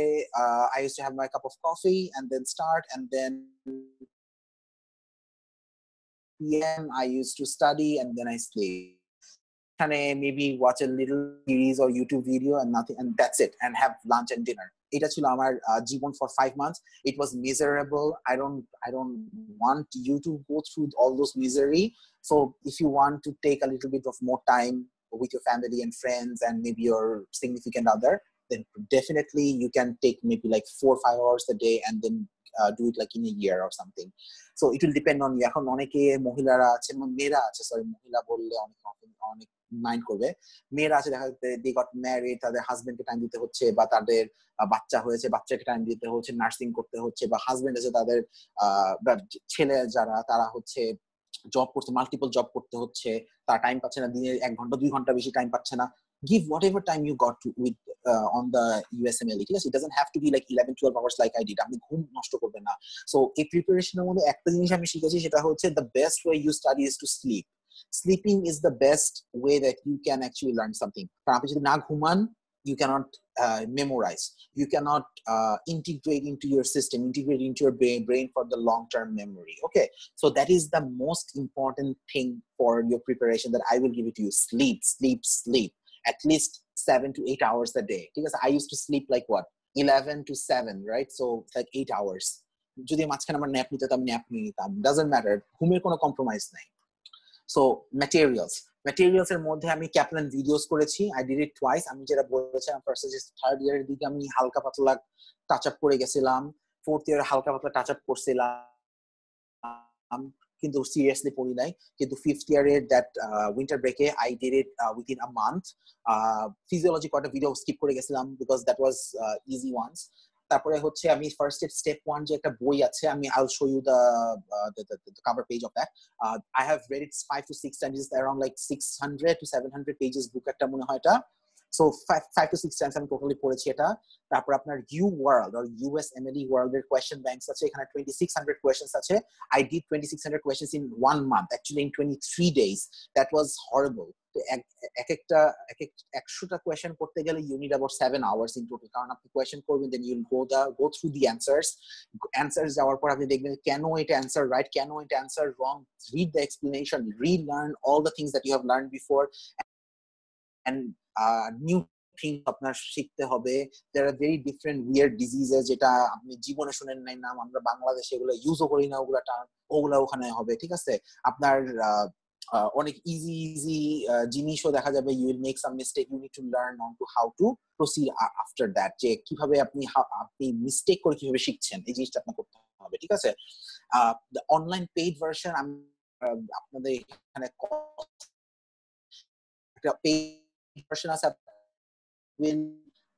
I used to have my cup of coffee and then start, and then PM I used to study and then I sleep. Maybe watch a little series or YouTube video and nothing, and that's it, and have lunch and dinner. এটা ছিল আমার জীবন for 5 months. It was miserable. I don't want you to go through all those misery. So if you want to take a little bit of more time with your family and friends and maybe your significant other, then definitely you can take maybe like 4 or 5 hours a day and then do it like in a year or something. So it will depend on you. এখন অনেকে মহিলারা আছে, মেয়েরা আছে, sorry, মহিলা বললে অনেক mind করবে, মেয়েরা আছে দেখা যাচ্ছে দে গট ম্যারিড, তাদের হাজবেন্ডকে টাইম দিতে হচ্ছে, বা তাদের বাচ্চা হয়েছে, বাচ্চাকে টাইম দিতে হচ্ছে, নার্সিং করতে হচ্ছে, বা হাজবেন্ড আছে তাদের ছেলে যারা তারা হচ্ছে জব করছে, মাল্টিপল জব করতে হচ্ছে, তারা টাইম পাচ্ছে না, দিনে 1 ঘন্টা 2 ঘন্টা বেশি টাইম পাচ্ছে না। Give whatever time you got to with on the USMLE, ঠিক আছে? It doesn't have to be like 11-12 hours like I did. আপনি ঘুম নষ্ট করবেন না। সো এই প্রিপারেশনের মধ্যে একটা জিনিস আমি শিখেছি, সেটা হচ্ছে the best way you study is to sleep. Sleeping is the best way that you can actually learn something. কারণ আপনি যদি না ঘুমান, you cannot memorize, you cannot integrate into your system, integrate into your brain for the long-term memory. Okay, so that is the most important thing for your preparation that I will give it to you. Sleep at least 7 to 8 hours a day, because I used to sleep like what, 11 to 7, right? So it's like 8 hours. যদি মাঝখানে আমার nap নিতে, আমি nap নিয়ে নিতাম, doesn't matter, ঘুমের কোনো compromise নাই। সো ম্যাটেরিয়ালস এর মধ্যে আমি ক্যাপলান ভিডিওস করেছি, আই ডিড ইট টুয়াইস। আমি যেটা বলেছিলাম ফার্স্ট থার্ড ইয়ারের দিকে আমি হালকা পাতলা টাচ আপ করে গেছিলাম, ফোর্থ ইয়ারে হালকা পাতলা টাচ আপ করছিলাম, কিন্তু সিরিয়াসলি পড়ি নাই। কিন্তু ফিফথ ইয়ারের দ্যাট উইন্টার ব্রেকে I did it within a month. Physiology কয়টা ভিডিও স্কিপ করে গেছিলাম because that was easy ones. তারপরে হচ্ছে আমি ফার্স্ট স্টেপ 1 যে একটা বই আছে, আমি I will show you the cover page of that. I have read it 5 to 6 times. It's around like 600 to 700 pages book একটা মনে হয় এটা। So 5 to 6 times আমি টোটালি পড়েছি এটা। তারপর আপনার U World or USMLE World এর question banks আছে, এখানে 2600 questions আছে। I did 2600 questions in 1 month, actually in 23 days. That was horrible. এক একটা 100টা কোয়েশ্চেন করতে গেলে you need about 7 hours in total, কারণ আপনি কোয়েশ্চন করবেন, then you'll go through the answers যাওয়ার পর আপনি দেখবেন কেন এটা অ্যান্সার রাইট, কেন এটা answer wrong, read the explanation, relearn all the things that you have learned before, and new things আপনার শিখতে হবে। there are very different weird diseases যেটা আপনি জীবনে শুনেন নাই নাম, আমরা বাংলাদেশে এগুলো ইউজও করি না, ওগুলা ওখানে হবে। ঠিক আছে, আপনার অনেক ইজি জিনিসও দেখা যাবে, you will make some mistake, you need to learn on to how to proceed after that, যে কিভাবে আপনি মিস্টেক করে কিভাবে শিখছেন, এই জিনিসটা আপনার করতে হবে। ঠিক আছে, the online paid version আমি আপনাদের এখানে একটা পেইড ভার্সন আছে,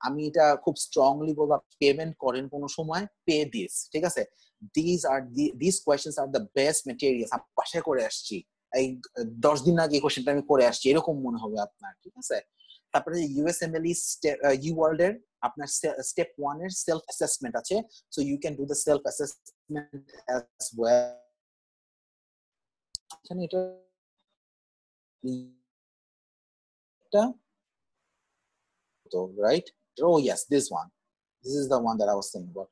আমি এটা খুব স্ট্রংলি বলবো, পেমেন্ট করেন কোনো সময়, পে দিস। ঠিক আছে, these questions are the best materials। আমি পাশে করে আসছি, এই 10 দিন আগে কোশ্চেনটা আমি করে আসছি, এরকম মনে হবে আপনার। ঠিক আছে, তারপরে USMLE ইউ ওয়ার্ল্ড এর আপনার স্টেপ 1 এর সেলফ অ্যাসেসমেন্ট আছে, so you can do the self assessment as well. এখানে এটা right? Oh yes, this one. This is the one that I was saying about.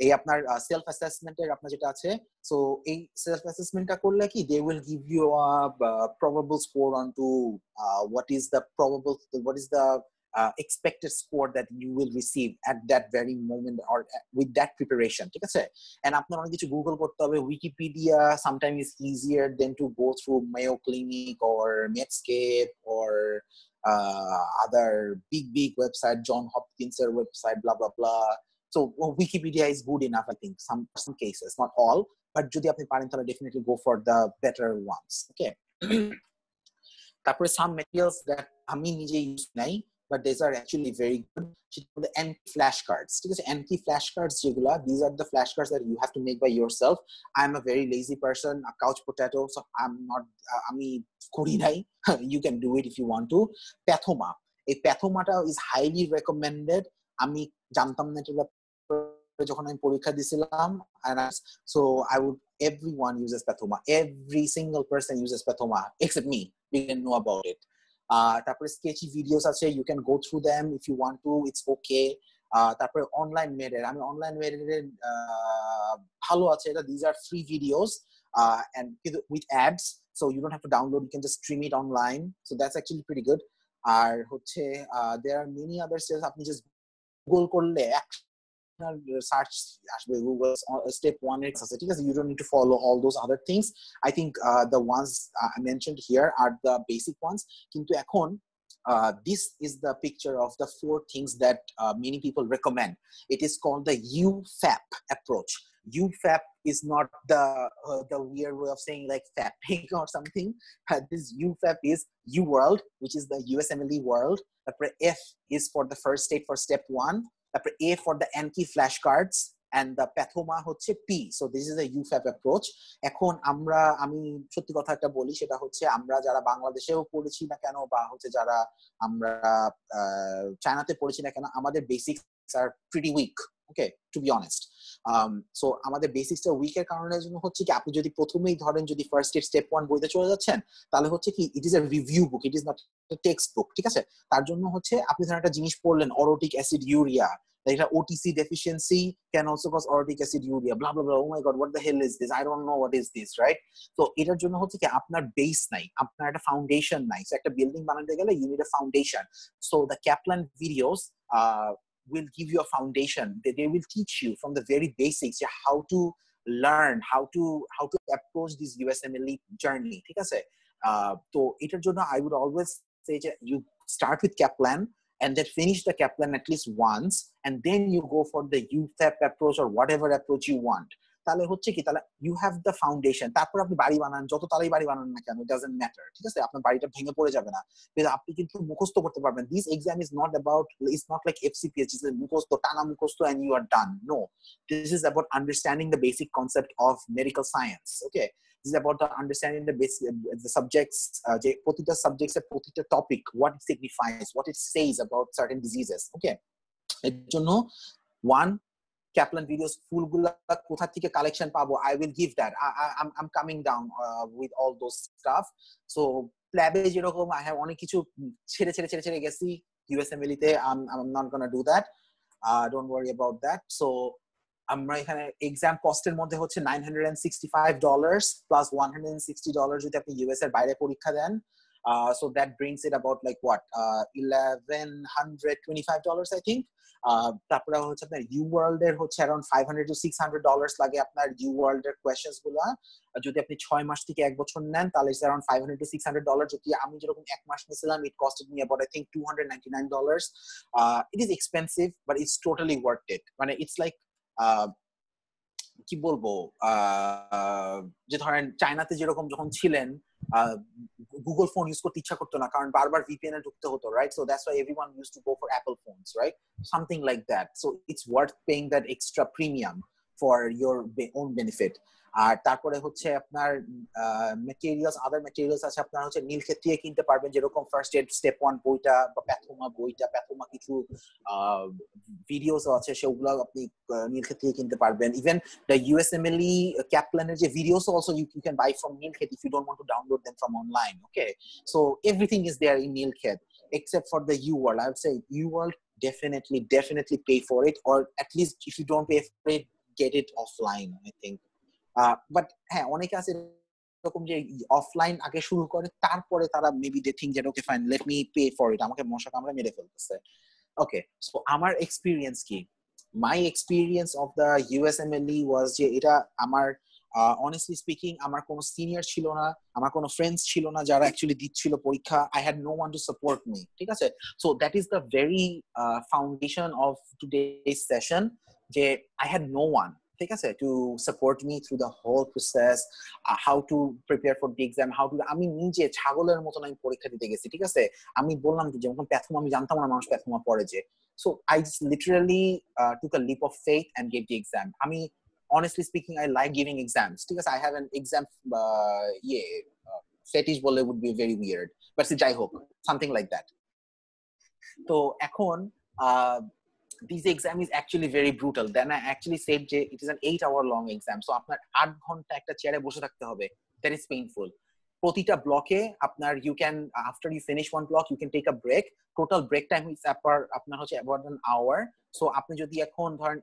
এই আপনার সেলফ অ্যাসেসমেন্টের আপনার যেটা আছে, সো এই সেলফ অ্যাসেসমেন্টটা করলে কি they will give you a probable score onto what is the expected score that you will receive at that very moment or with that preparation. ঠিক আছে, and আপনার অনেক কিছু গুগল করতে হবে, Wikipedia sometimes is easier than to go through Mayo Clinic or Medscape or other big website, John Hopkins website, blah blah blah. So Wikipedia is good enough, I think, some cases, not all, but যদি আপনি পারেন তাহলে definitely go for the better ones. Okay. তারপরে some materials that আমি নিজে use নাই, but these are actually very good, the anti flashcards. ঠিক আছে, anti flashcards যেগুলা, these are the flashcards that you have to make by yourself. I'm a very lazy person, a couch potato, so I'm not আমি করি নাই। You can do it if you want to. Pathoma, এই প্যাথোমাটা is highly recommended। আমি জানতাম না এটা যখন আমি পরীক্ষা দিছিলাম, so I would, everyone uses Pathoma, every single person uses Pathoma except me, we didn't know about it. তারপরে sketchy videos আছে, you can go through them if you want to, it's okay. তারপরে online মেডের, আমি online মেডের ভালো আছে এটা, these are free videos and with ads, so you don't have to download, you can just stream it online, so that's actually pretty good. আর হচ্ছে there are many other steps, আপনি just Google করলে search আসবে Google step 1 এর আছে। ঠিক আছে, you don't need to follow all those other things. I think the ones I mentioned here are the basic ones, কিন্তু এখন this is the picture of the 4 things that many people recommend. It is called the UFAP approach. UFAP is not the weird way of saying like fapping or something. This UFAP is U world, which is the USMLE world. F is for the first state for step 1. A for the anti flashcards, and the pathoma হচ্ছে P. So this is a UFAP approach. এখন আমি সত্যি কথা একটা বলি, সেটা হচ্ছে আমরা যারা বাংলাদেশেও পড়েছি না কেন, বা হচ্ছে যারা আমরা চায়নাতে পড়েছি না কেন, আমাদের বেসিক্স আর pretty weak. Okay, to be honest. So আমাদের বেসিক্সটা উইকের কারণে জন্য হচ্ছে কি, আপনি যদি প্রথমেই ধরেন যদি ফার্স্ট স্টেপ 1 বইতে চলে যাচ্ছেন, তাহলে হচ্ছে কি it is a review book, it is not a text book. ঠিক আছে, তার জন্য হচ্ছে আপনি ধরেন একটা জিনিস পড়লেন, অরোটিক acid urea, like OTC deficiency can also cause orotic acid urea, blah blah blah. Oh my god, what the hell is this? I don't know what is this, right? So এটার জন্য হচ্ছে কি আপনার বেস নাই, আপনার একটা foundation নাই। So একটা বিল্ডিং বানাতে গেলে you need a foundation. So the Kaplan videos will give you a foundation. They will teach you from the very basics how to learn, how to approach this USMLE journey. ঠিক আছে, তো এটার জন্য I would always say you start with Kaplan and then finish the Kaplan at least once, and then you go for the UFAP approach or whatever approach you want. তাহলে হচ্ছে কি, তাহলে you have the foundation. তারপর আপনি বাড়ি বানান, যত তাড়াতাড়ি বাড়ি বানান না কেন, it doesn't matter. ঠিক আছে, আপনার বাড়িটা ভেঙে পড়ে যাবে না, কিন্তু আপনি কিন্তু মুখস্থ করতে পারবেন। This exam is not about, it's not like FCPH, it's মুখস্থ, টানা মুখস্থ and you are done. No, this is about understanding the basic concept of medical science. Okay, this is about the understanding the basic the subjects, যে প্রতিটা subjects এর প্রতিটা topic, what it signifies, what it says about certain diseases. Okay, এর জন্য one Kaplan videos full গুলা কোথা থেকে collection পাবো, I will give that. I'm coming down with all those stuff. So প্ল্যাবে যেরকম I have অনেক কিছু ছেড়ে গেছি USMLE তে, I'm not gonna do that. Don't worry about that. So আমরা এখানে এক্সাম কস্টের মধ্যে হচ্ছে $965 plus $160 যদি আপনি ইউএস এর বাইরে পরীক্ষা দেন, So that brings it about like what $1,125 I think. তারপরে হচ্ছে আপনার UWorld এর হচ্ছে around $500 to $600 লাগে আপনার UWorld এর questions গুলা। যদি আপনি 6 মাস থেকে 1 বছর নেন তাহলে it's around $500 to $600। যদি আমি যেরকম 1 মাস নিয়েছিলাম it costed me about I think $299. It is expensive but it's totally worth it। মানে it's like কি বলবো যে ধরেন চায়নাতে যেরকম যখন ছিলেন গুগল ফোন ইউজ করতে ইচ্ছা করতো না কারণ বারবার VPN এ ঢুকতে হতো, right? So that's why everyone used to go for Apple phones, right? Something like that. So it's worth paying that extra premium for your own benefit. আর তারপরে হচ্ছে আপনার আদার ম্যাটেরিয়ালস আছে আপনার হচ্ছে নীলক্ষেত থেকে কিনতে পারবেন, যেরকম ফার্স্ট এড স্টেপ 1 বইটা বা প্যাথোমা কিছু ভিডিওস আছে সেগুলো আপনি নীলক্ষেত থেকে কিনতে পারবেন। ইভেন দ্য USMLE ক্যাপলানের যে videos also you can buy from Nilkhet if you don't want to download them from online. Okay, so everything is there in Nilkhet except for the UWorld. I would say UWorld definitely pay for it, or at least if you don't pay for it, get it offline, I think. But হ্যাঁ অনেকে আছে এরকম যে offline আগে শুরু করে তারপরে তারা maybe they think that okay fine let me pay for it, আমাকে মশা কামড়ে মেরে ফেলতেছে। ওকে, সো আমার এক্সপিরিয়েন্স কি, মাই এক্সপিরিয়েন্স অফ দ্য USMLE ওয়াজ যে এটা আমার honestly speaking আমার কোনো সিনিয়র ছিল না, আমার কোনো ফ্রেন্ডস ছিল না যারা অ্যাকচুয়ালি দিচ্ছিল পরীক্ষা। I had no one to support me, ঠিক আছে? So that is the very foundation of today's session, যে I had no one, ঠিক আছে, to support me through the whole process, how to prepare for the exam, how to আমি নিজে ছাগলের মতন আমি পরীক্ষা দিতে গেছি, ঠিক আছে? আমি বললাম যে যখন প্যাথোমা আমি জানতাম না মানুষ প্যাথোমা পড়ে যে, so I just literally took a leap of faith and gave the exam. আমি honestly speaking I like giving exams, ঠিক আছে? I have an exam fetish বলে would be very weird, but যাই হোক something like that. তো এখন this exam is actually very brutal. Then I actually said যে it is an 8-hour long exam, so আপনার 8 ঘন্টা একটা চেয়ারে বসে থাকতে হবে, that is painful. প্রতিটা ব্লকে আপনার you can after you finish one block you can take a break, total break time is আপনার হচ্ছে about an hour. সো আপনি যদি এখন ধরেন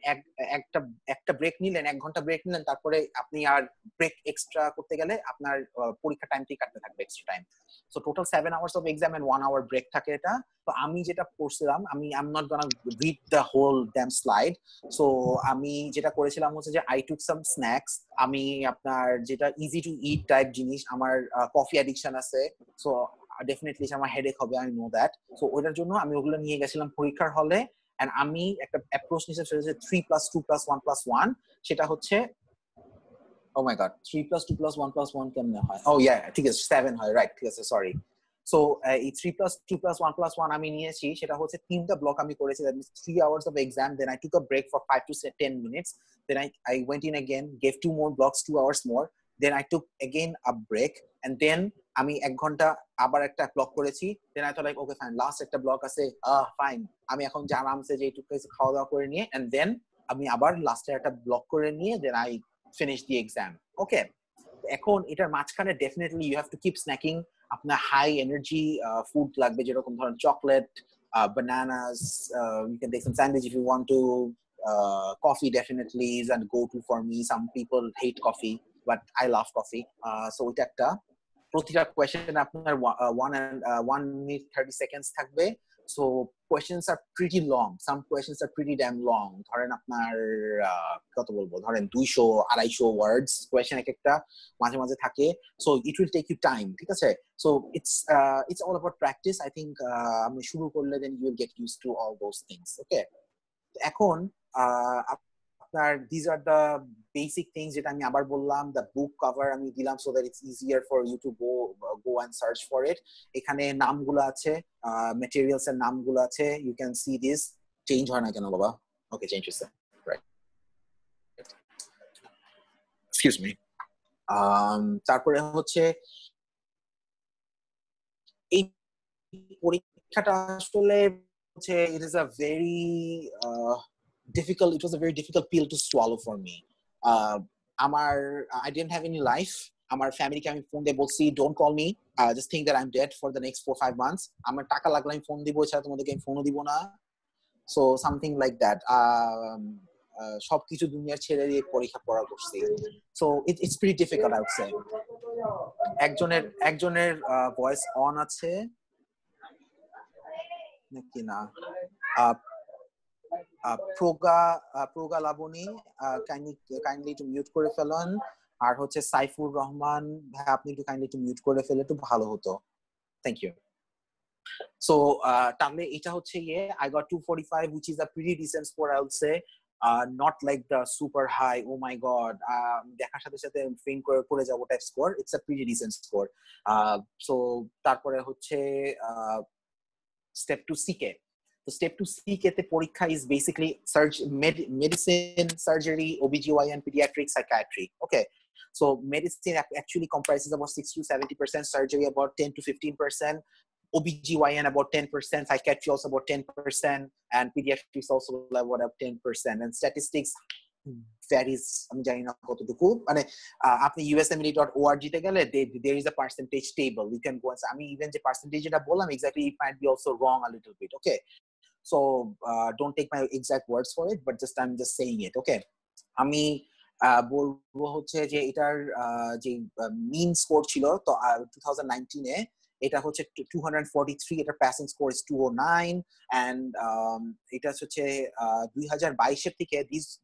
একটা ব্রেক নিলেন, 1 ঘন্টা ব্রেক নিলেন, তারপরে আপনি আর ব্রেক এক্সট্রা করতে গেলে আপনার পরীক্ষা টাইমটি কাটতে থাকবে extra time. So total 7 hours of exam and 1 hour break থাকে এটা। তো আমি যেটা করছিলাম, I'm not gonna read the whole damn slide. So আমি যেটা করেছিলাম হচ্ছে যে I took some snacks. আমি আপনার যেটা easy to eat টাইপ জিনিস, আমার কফি অ্যাডিকশন আছে, সো ডেফিনেটলি আমার হেডেক হবে, I know that. সো ওটার জন্য আমি ওগুলো নিয়ে গেছিলাম পরীক্ষার হলে। and আমি একটা অ্যাপ্রোচ নিয়েছি সেটা হচ্ছে 3 + 2 + 1 + 1, সেটা হচ্ছে oh my god 3 + 2 + 1 + 1 কেমনে হয়, oh yeah ঠিক আছে 7 হয়, রাইট, ঠিক আছে, সরি। সো এই 3 + 2 + 1 + 1 আমি নিয়েছি, সেটা হচ্ছে 3টা ব্লক আমি করেছি, that means 3 hours of exam, then I took a break for 5 to 10 minutes, then I went in again, gave 2 more blocks, 2 hours more, then I took again a break, and then আমি 1 ঘন্টা আবার একটা block করেছি, then I thought like okay fine last একটা block আছে, fine আমি এখন যে আরামসে যে একটু খাওয়া দাওয়া করে নিয়ে, and then আমি আবার লাস্টে একটা ব্লক করে নিয়ে then I finish the exam. Okay, এখন এটার মাঝখানে definitely you have to keep snacking, আপনার হাই এনার্জি ফুড লাগবে, যেরকম ধরেন chocolate, bananas, you can take some sandwich if you want to, coffee definitely is a go-to for me. Some people hate coffee but I love coffee. So এটা একটা, প্রতিটা question আপনার 1 minute 30 seconds থাকবে। So questions are pretty long, some questions are pretty damn long, ধরেন আপনার কত বলবো, ধরেন 200-250 words question একটা মাঝে মাঝে থাকে, so it will take you time, ঠিক আছে? So it's all about practice, I think. আমি শুরু করলে then you will get used to all those things. Okay, এখন আপনার these are the basic things যেটা আমি আবার বললাম, the book cover আমি দিলাম so that it's easier for you to go and search for it. এখানে নামগুলো আছে, materials এর নামগুলো আছে, you can see this. Change হয় না কেন বাবা? ওকে, চেঞ্জ হচ্ছে, রাইট, এক্সকিউজ মি। তারপরে হচ্ছে এই পরীক্ষাটা আসলে হচ্ছে it is a very difficult, it was a very difficult pill to swallow for me. I didn't have any life. আমার ফ্যামিলিকে আমি ফোন দিয়ে বলছি don't call me, just think that I'm dead for the next 4-5 months. আমার টাকা লাগলে আমি phone দিব, এছাড়া তোমাদেরকে আমি ফোনও দিব না, so something like that. সবকিছু দুনিয়ার ছেড়ে দিয়ে পরীক্ষা পড়া করছি so it's pretty difficult I would say একজনের ভয়েস অন আছে নাকি না প্রগা লাবণী কাইন্ডলি একটু মিউট করে ফেলুন আর হচ্ছে সাইফুর রহমান ভাই আপনি একটু কাইন্ডলি একটু মিউট করে ফেলে একটু ভালো হতো থ্যাংক ইউ সো তাহলে এটা হচ্ছে গিয়ে I got 245 which is a pretty decent score I would say not like the super high oh my god দেখার সাথে সাথে ফেইন্ট করে পড়ে যাব type score it's a pretty decent score so তারপরে হচ্ছে step 2 CK so step 2 CK তে পরীক্ষা is basically medicine surgery OBGYN pediatrics psychiatry okay so medicine actually comprises about 60 to 70%, surgery about 10 to 15%, OBGYN about 10%, psychiatry also about 10%, and pediatrics also about 10%, and statistics varies আমি জানি না কতটুকু মানে আপনি USMLE.org তে গেলে there is a percentage table you can go and আমি even যে percentage এটা বললাম exactly it might be also wrong a little bit okay so don't take my exact words for it but I'm just saying it okay আমি বলবো হচ্ছে যে এটার যে মিন স্কোর ছিল তো 2019 এ এটা হচ্ছে 243 এটা পাসিং স্কোর ইজ 209 and এটা হচ্ছে 2022 এর থেকে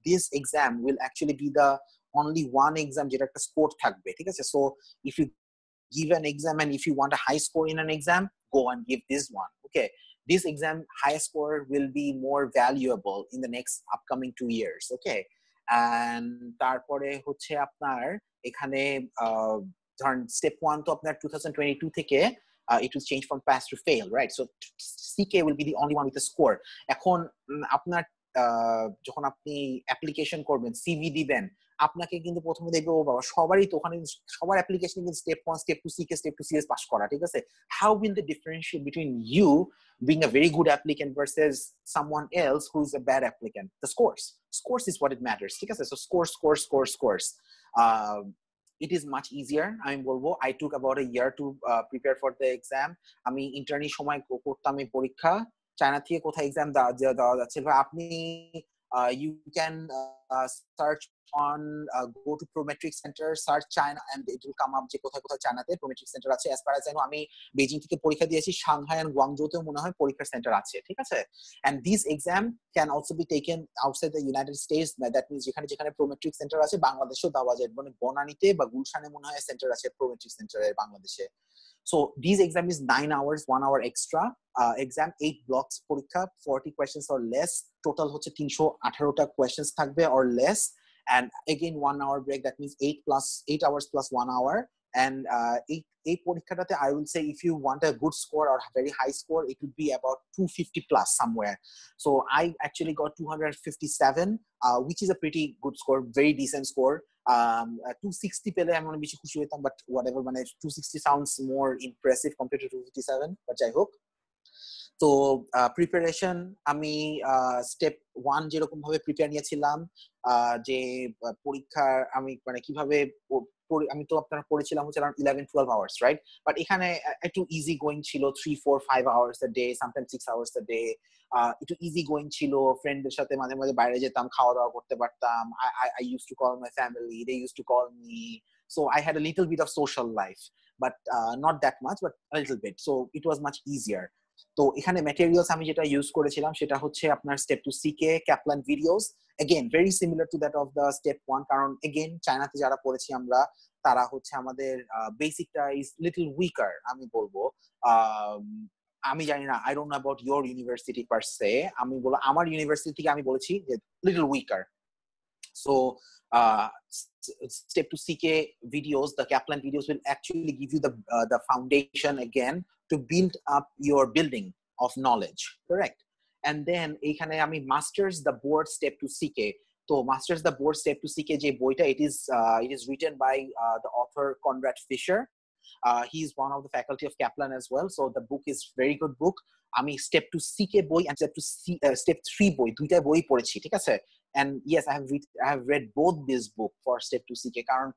this exam will actually be the only one exam যেটা একটা স্কোর থাকবে ঠিক আছে so if you give an exam and if you want a high score in an exam go and give this one okay this exam high score will be more valuable in the next upcoming 2 years okay and তারপরে হচ্ছে আপনার এখানে ধরেন step 1 তো আপনার 2022 থেকে it will change from pass to fail right so CK will be the only one with a score এখন আপনার যখন আপনি অ্যাপ্লিকেশন করবেন সিভি দিবেন আপনাকে কিন্তু প্রথমে দেখবে ও বাবা সবারই তো ওখানে সবার অ্যাপ্লিকেশনে কিন্তু step 1 step 2 CK step 2 CS pass করা ঠিক আছে how will they differentiate between you being a very good applicant versus someone else who is a bad applicant the scores is what it matters ঠিক আছে so scores it is much easier আমি বলবো I took about a year to prepare for the exam আমি internee সময় করতাম এই পরীক্ষা China থেকে কোথায় এক্সাম দেওয়া যাচ্ছে আপনি you can search on go to Prometric Center search China and it will come up যে কোথায় কোথায় চায়নাতে Prometric Center আছে as far as I know আমি বেজিং থেকে পরীক্ষা দিয়েছি সাংহাই and গুয়াংজোতেও মনে হয় পরীক্ষার সেন্টার আছে ঠিক আছে and this exam can also be taken outside the United States that means যেখানে Prometric Center আছে বাংলাদেশেও দেওয়া যায় মানে বনানীতে বা গুলশানে মনে হয় সেন্টার আছে Prometric Center এর বাংলাদেশে so this exam is 9 hours 1 hour extra exam 8 blocks পরীক্ষা 40 questions or less total হচ্ছে 318 টা questions থাকবে or less and again 1 hour break that means 8 hours plus 1 hour and এই পরীক্ষাটাতে I will say if you want a good score or a very high score it would be about 250 plus somewhere so I actually got 257 which is a pretty good score very decent score 260 পেলে আমি অনেক বেশি খুশি হতাম but whatever মানে 260 sounds more impressive compared to 257 but যাই হোক তো প্রিপারেশন আমি স্টেপ 1 যেরকম ভাবে প্রিপেয়ার নিয়েছিলাম যে পরীক্ষার আমি মানে কিভাবে আমি তো আপনারা পড়েছিলাম হচ্ছে around 11-12 hours right বাট এখানে একটু ইজি গোইং ছিল 3-4-5 hours a day sometimes 6 hours a day একটু ইজি গোইং ছিল ফ্রেন্ডদের সাথে মাঝে মাঝে বাইরে যেতাম খাওয়া দাওয়া করতে পারতাম I used to call my family they used to call me so I had a little bit of social life but not that much but a little bit so it was much easier তো এখানে materials আমি যেটা use করেছিলাম সেটা হচ্ছে আপনার step 2 CK Kaplan videos again very similar to that of the step 1 কারণ again চায়নাতে যারা পড়েছি আমরা তারা হচ্ছে আমাদের বেসিকটা is little weaker আমি বলবো আমি জানি না I don't know about your university per se আমি বলবো আমার ইউনিভার্সিটি থেকে আমি বলেছি যে little weaker so step 2 CK videos the Kaplan videos will actually give you the foundation again to build up your building of knowledge correct and then ekhane ami masters the board step 2 CK so masters the board step 2 CK je boita it is written by the author Conrad Fisher he is one of the faculty of Kaplan as well so the book is very good book ami step 2 CK boy and step 3 boy duita boy porechi thik ache and yes I have read both this book for step 2 CK karon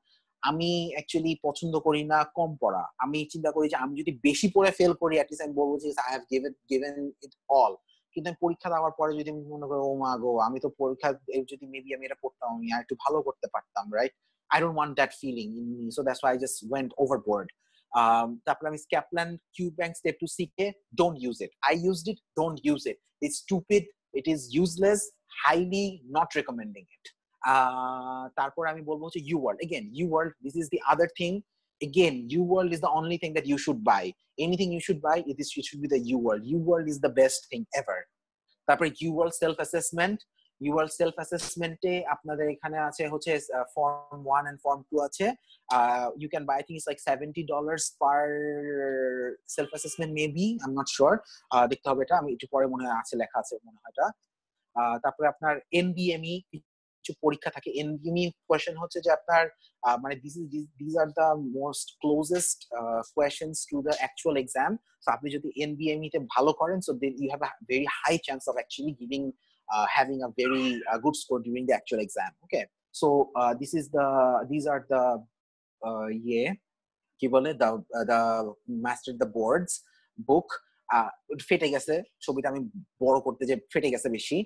আমি actually পছন্দ করি না কম পড়া আমি চিন্তা করি যে আমি যদি বেশি পড়ে ফেল করি at least আমি বলবো যে I have given it all কিন্তু আমি পরীক্ষা দেওয়ার পরে যদি আমি মনে করি ও মা গো আমি তো পরীক্ষা যদি মেবি আমি এটা পড়তাম আমি আর একটু ভালো করতে পারতাম, right? I don't want that feeling in me, so that's why I just went overboard. তারপরে আমি Kaplan Q Bank Step to CK, don't use it. I used it, don't use it. It's stupid, it is useless, highly not recommending it. তারপর আমি বলবো হচ্ছে UWorld. Again, UWorld, this is the other thing. Again, UWorld is the only thing that you should buy. Anything you should buy, it should be the UWorld. UWorld is the best thing ever. তারপরে UWorld self assessment. UWorld self assessment-এ আপনাদের এখানে আছে হচ্ছে form 1 and form 2 আছে. You can buy, I think it's like $70 per self assessment maybe, I'm not sure. দেখতে হবে এটা, আমি একটু পরে মনে হয় আছে লেখা আছে মনে হয় এটা. তারপরে আপনার NBME কিছু পরীক্ষা থাকে. NBME কোশ্চেন হচ্ছে যে আপনার মানে these are the most closest questions to the actual exam. So আপনি যদি NBME তে ভালো করেন, so then you have a very high chance of actually having a very good score during the actual exam. Okay, so these are the কি বলে the master the boards book. ফেটে গেছে ছবিটা, আমি বড় করতে যে ফেটে গেছে বেশি.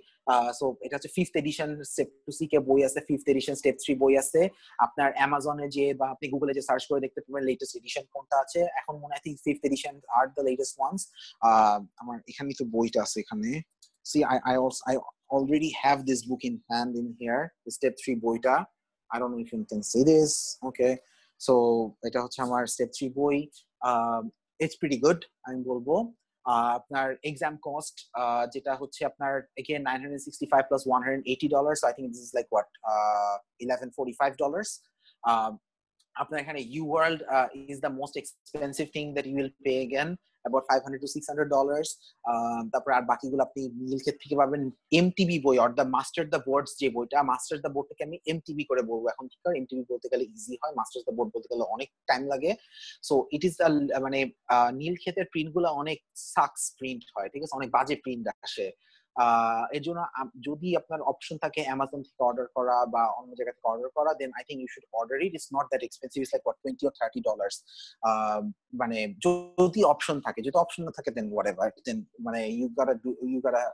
সো এটা হচ্ছে 5th এডিশন স্টেপ 2 সিকে বই আছে, 5th এডিশন স্টেপ 3 বই আছে. আপনার অ্যামাজনে যে বা আপনি গুগলে যে সার্চ করে দেখতে পারবেন লেটেস্ট এডিশন কোনটা আছে. এখন মনে হয় 5th এডিশন আর দ্য লেটেস্ট ওয়ান্স. আমার এখানে তো বইটা আছে এখানে. See, I already have this book in hand in here, the step 3 boita. I don't know if you can see this. Okay, so এটা হচ্ছে আমার step 3 বই. It's pretty good, আমি বলবো. আপনার এক্সাম কস্ট যেটা হচ্ছে আপনার again $965 plus $180, so I think this is like what $1145. আপনার এখানে UWorld is the most expensive thing that you will pay again, about $500 to $600. তারপর আর বাকিগুলো আপনি নীলক্ষেত থেকে পাবেন. MTB বই or the master the boards যে বইটা, master the board থেকে আমি MTB করে বলবো এখন. ঠিক আছে, MTB বলতে গেলে ইজি হয়, master the board বলতে গেলে অনেক টাইম লাগে. সো ইট ইজ মানে নীলক্ষেতের প্রিন্ট গুলো অনেক সাকস প্রিন্ট হয়, ঠিক আছে, অনেক বাজে প্রিন্ট আসে. এর জন্য যদি আপনার অপশন থাকে অ্যামাজন থেকে অর্ডার করা বা অন্য জায়গা থেকে অর্ডার করা, then I think you should order it. It's not that expensive, it's like what $20 or $30. মানে যদি অপশন থাকে, যদি অপশন না থাকে দেন হোয়াটএভার, দেন মানে you gotta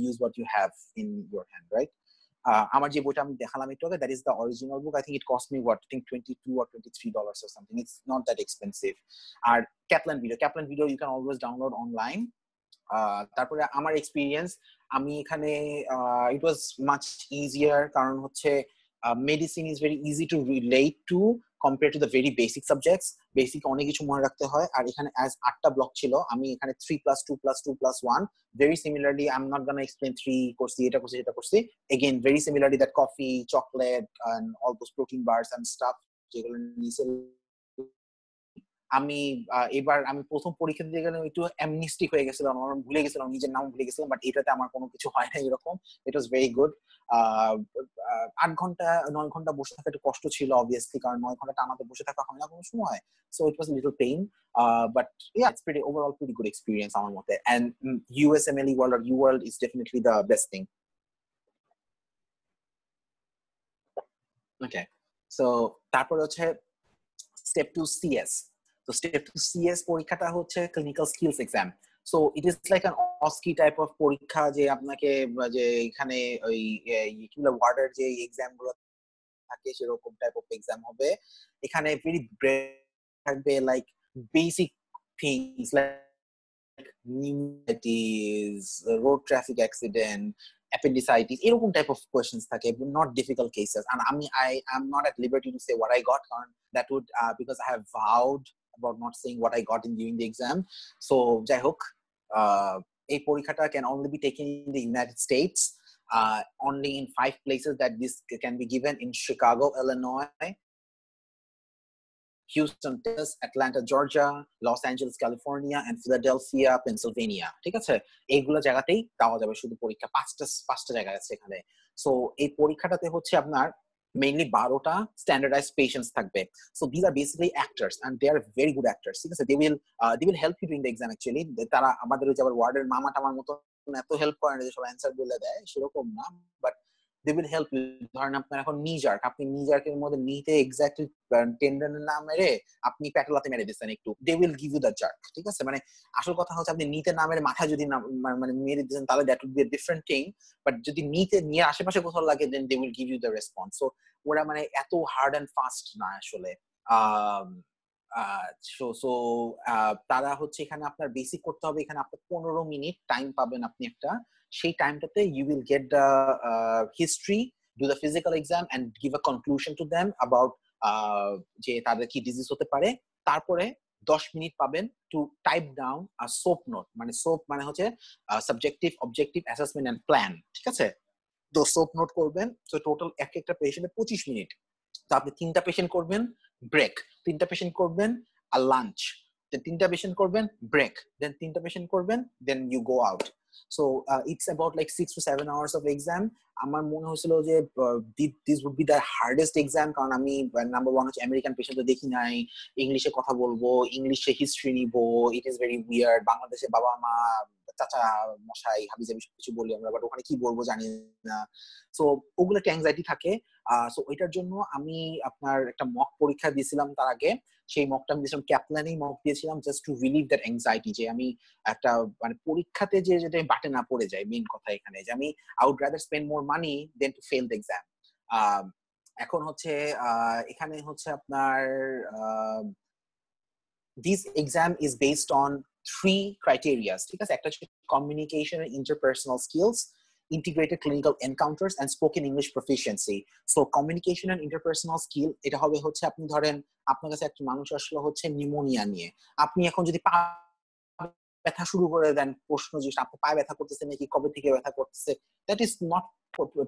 use what you have in your hand, right? আমার যে বইটা আমি দেখালাম একটু আগে, that is the original book. I think it cost me what, I think $22 or $23 or something. It's not that expensive. R Kaplan video you can always download online. তারপরে আমার experience, আমি এখানে ইট ওয়াজ মাচ ইজিয়ার, কারণ হচ্ছে medicine is very easy to relate to compare to the very basic subjects. Basic অনেক কিছু মনে রাখতে হয়, আর এখানে অ্যাজ 8টা ব্লক ছিল, আমি এখানে 3+2+2+1 very similarly. I'm not gonna explain 3 করছি, এটা করছি, এটা করছি. Again, very similarly that coffee, chocolate and all those protein bars and stuff যেগুলো নিচে আমি এবার আমি প্রথম পরীক্ষা দিতে গেলে একটু অ্যামনিস্টিক হয়ে গেছিলাম, আমার ভুলে গেছিলাম, নিজের নাম ভুলে গেছিলাম, বাট এটাতে আমার কোনো কিছু হয় না এরকম. ইট ওয়াজ ভেরি গুড. 9 ঘন্টা বসে থাকা একটু কষ্ট ছিল অবভিয়াসলি, কারণ 9 ঘন্টা টানাতে বসে থাকা হয় না কোনো সময়. So it was little pain, but yeah, it's pretty overall pretty good experience আমার মতে. And USMLE World or UWorld is definitely the best thing. Okay, so তারপর হচ্ছে step 2 CS. So step 2 CS পরীক্ষাটা হচ্ছে clinical skills exam. So it is like an OSCE type of পরীক্ষা, যে আপনাকে যে এখানে ওই কি বলে ওয়ার্ডের যে এক্সাম গুলো থাকে সেরকম টাইপ অফ এক্সাম হবে. এখানে ভেরি থাকবে like basic things like pneumatics, road traffic accident, appendicitis, এরকম টাইপ অফ কোয়েশ্চেন্স থাকে, not difficult cases. And I am not at liberty to say what I got, কারণ that would because I have vowed about not saying what I got during the exam. So যাই হোক, এই পরীক্ষাটা can only be taken in the United States, only in 5 places that this can be given: in Chicago, Illinois, Houston, Texas, Atlanta, Georgia, Los Angeles, California, and Philadelphia, Pennsylvania. ঠিক আছে, এইগুলো জায়গাতেই দেওয়া যাবে শুধু পরীক্ষা. 5টা জায়গা আছে এখানে. সো এই পরীক্ষাটাতে হচ্ছে আপনার mainly 12টা standardized patients থাকবে. So these are basically actors and they are very good actors. ঠিক আছে, they will help you during the exam actually. তারা আমাদের ওই যে আবার ওয়ার্ডের মামা টামার মতো এত হেল্প করে না যে সব অ্যান্সার বলে দেয়, সেরকম না, but they will help you. ধরেন আপনার এখন নি জার্ক, আপনি নি জার্কের মধ্যে নিতে এক্স্যাক্টলি টেন্ডনের না মেরে আপনি প্যাটেলাতে মেরে দিচ্ছেন একটু, they will give you the jerk, ঠিক আছে? মানে আসল কথা হচ্ছে আপনি নিতে না মেরে মাথা যদি মানে মেরে দিচ্ছেন তাহলে that would be a different thing, but যদি নিতে নিয়ে আশেপাশে কোথাও লাগে then they will give you the response. So ওরা মানে এত হার্ড অ্যান্ড ফাস্ট না আসলে। সো তারা হচ্ছে এখানে আপনার বেসিক করতে হবে, এখানে আপনার 15 মিনিট টাইম পাবেন আপনি একটা, সেই টাইমটাতে you will get the history, do the physical exam and give a conclusion to them about যে তাদের কি ডিজিজ হতে পারে। তারপরে 10 মিনিট পাবেন to type down a SOAP note, মানে সোপ মানে হচ্ছে subjective, objective, assessment and plan, ঠিক আছে? তো সোপ নোট করবেন। তো টোটাল একটা পেশেন্টে 25 মিনিট। তো আপনি 3টা পেশেন্ট করবেন, ব্রেক, 3টা পেশেন্ট করবেন আর লাঞ্চ, দেন 3টা পেশেন্ট করবেন, ব্রেক, দেন 3টা পেশেন্ট করবেন, then you go out. So it's about like 6 to 7 hours of exam. আমার মনে হয়েছিল যে this would be the hardest exam, কারণ আমি নাম্বার ওয়ান হচ্ছে আমেরিকান পেশেন্ট দেখি নাই, ইংলিশে কথা বলবো, ইংলিশে হিস্ট্রি নিবো, ইট ইজ ভেরি উইয়ার্ড। বাংলাদেশে বাবা মা, চাচা মশাই, হাবিজাবি সবকিছু বলি আমরা, বাট ওখানে কি বলবো জানি না। সো ওগুলো একটা অ্যাংজাইটি থাকে। সো ওইটার জন্য আমি আপনার একটা মক পরীক্ষা দিয়েছিলাম তার আগে। সেই মকটা আমি দিয়েছিলাম ক্যাপলানেই মক দিয়েছিলাম, just to relieve that anxiety, যে আমি একটা মানে পরীক্ষাতে যে যেটা বাটে না পড়ে যায়। মেইন কথা এখানে যে আমি I would rather spend more money than to fail the exam. এখন হচ্ছে এখানে হচ্ছে আপনার this exam is based on 3 criteria, ঠিক আছে? একটা হচ্ছে communication and interpersonal skills, integrated clinical encounters and spoken English proficiency. So communication and interpersonal skill এটা হবে হচ্ছে আপনি ধরেন আপনার কাছে একটা মানুষ আসলে হচ্ছে নিউমোনিয়া নিয়ে, আপনি এখন যদি ব্যথা শুরু করে দেন, প্রশ্ন যে আপনি পায়ে ব্যথা করতেছে নাকি, কবে থেকে ব্যথা করতেছে, that is not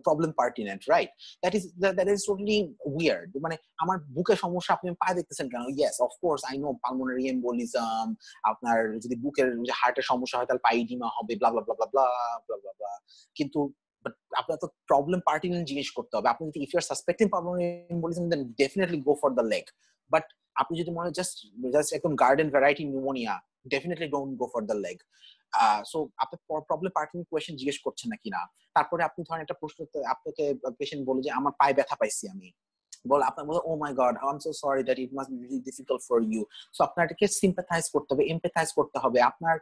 problem pertinent, right? that is totally weird. মানে আমার বুকে সমস্যা, আপনি পায়ে দেখতেছেন কেন? yes of course I know pulmonary embolism, আপনার যদি বুকের হার্টের সমস্যা হয় তাহলে পাইডিমা হবে, blah blah blah blah blah blah blah blah, কিন্তু আপনার তো প্রবলেম পার্টিনেন্ট জিজ্ঞেস করতে হবে। আপনি যদি if you are suspecting pulmonary embolism then definitely go for the leg, but আপনি যদি মনে জাস্ট একদম garden variety pneumonia, definitely don't go for the leg. So আপনি প্রবলেম পার্টিং কোয়েশ্চেন জিজ্ঞেস করছেন নাকি না। তারপরে আপনি ধরেন একটা প্রশ্ন, আপনাকে পেশেন্ট বলে যে আমার পায়ে ব্যথা পাইছি আমি, বল আপনার বলে oh my god I am so sorry that it must be really difficult for you. So আপনাকে সিম্পাথাইজ করতে হবে, এমপ্যাথাইজ করতে হবে। আপনার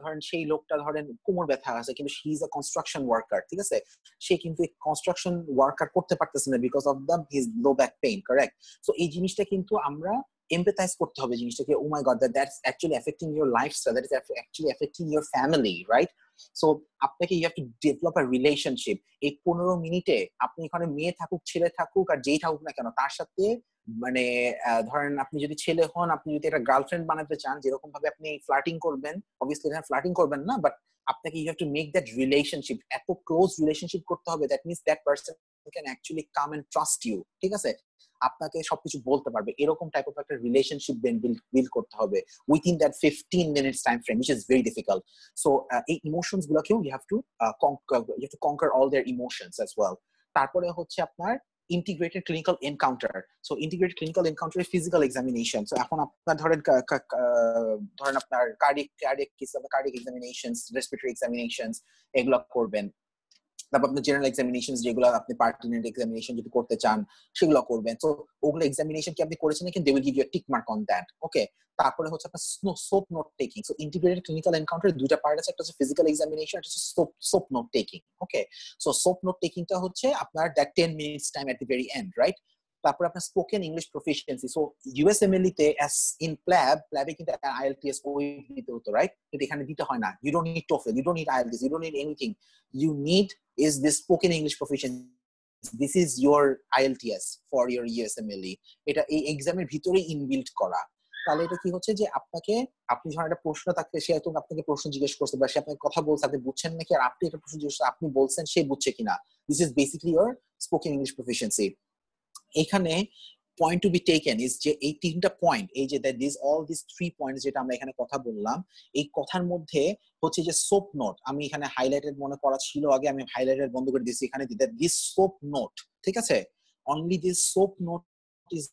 ধরেন সেই লোকটা ধরেন কোমর ব্যথা আছে কিন্তু she is a construction worker, ঠিক আছে? সে কিন্তু কনস্ট্রাকশন ওয়ার্কার করতে পারতেছে না because of the his low back pain, correct? So এই জিনিসটা কিন্তু আমরা empathize করতে হবে জিনিসটাকে, oh my god that's actually affecting your lifestyle, that is actually affecting your family, right? So আপনাকে you have to develop a relationship. এই 15 মিনিটে আপনি এখানে মেয়ে থাকুক, ছেলে থাকুক, আর যেই থাকুক না কেন, তার সাথে মানে ধরেন আপনি যদি ছেলে হন, আপনি যদি একটা গার্লফ্রেন্ড বানাতে চান, যেরকম ভাবে আপনি ফ্লার্টিং করবেন, অবভিয়াসলি এখানে ফ্লার্টিং করবেন না, বাট আপনাকে you have to make that relationship, এত ক্লোজ রিলেশনশিপ করতে হবে, that means that person can actually come and trust you, ঠিক আছে? আপনাকে সবকিছু বলতে পারবে, এরকম টাইপ অফ একটা রিলেশনশিপ বিল্ড করতে হবে within that 15 minutes time frame, which is very difficult. So এই emotions গুলোকেও you have to conquer all their emotions as well. তারপরে হচ্ছে আপনার integrated clinical encounter. So integrated clinical encounter is physical examination. So এখন আপনার ধরেন আপনার cardiac examinations, respiratory examinations এগুলো করবেন। তারপর আপনার জেনারেল এক্সামিনেশন, যেগুলো আপনি পার্টিনেন্ট এক্সামিনেশন যদি করতে চান সেগুলো করবেন। তো ওগুলো এক্সামিনেশন কি আপনি করেছেন নাকি, they will give you a tick mark on that, okay? তারপরে হচ্ছে আপনার SOAP note taking. So integrated clinical এনকাউন্টারে দুইটা পার্ট আছে, একটা হচ্ছে ফিজিক্যাল এক্সামিনেশন, একটা হচ্ছে SOAP note taking, okay? So SOAP note টেকিংটা হচ্ছে আপনার that 10 minutes time at the very end, right? তারপর আপনার spoken English proficiency. So USMLE তে অ্যাজ ইন প্ল্যাবে কিন্তু IELTS ওয়েট দিতে হতো, রাইট? কিন্তু এখানে দিতে হয় না। You don't need TOEFL, you don't need IELTS, you don't need anything. You need is this spoken English proficiency. This is your IELTS for your USMLE. এটা এই এক্সামের ভিতরেই ইনবিল্ট করা। তাহলে এটা কি হচ্ছে যে আপনি যখন একটা প্রশ্ন থাকলে সে হয়তো আপনাকে প্রশ্ন জিজ্ঞেস করছে বা সে আপনাকে কথা বলছে, আপনি বুঝছেন নাকি, আর আপনি একটা প্রশ্ন জিজ্ঞেস করছেন, আপনি বলছেন, সে বুঝছে কিনা। This is basically your spoken English proficiency. এখানে point to be taken is যে এই 3টা পয়েন্ট, এই যে all these 3 পয়েন্টস যেটা আমরা এখানে কথা বললাম, এই কথার মধ্যে হচ্ছে যে সোপ নোট, আমি এখানে হাইলাইটেড মনে করা ছিল আগে, আমি হাইলাইটেড বন্ধ করে দিয়েছি, এখানে দিস সোপ নোট, ঠিক আছে? Only this SOAP note is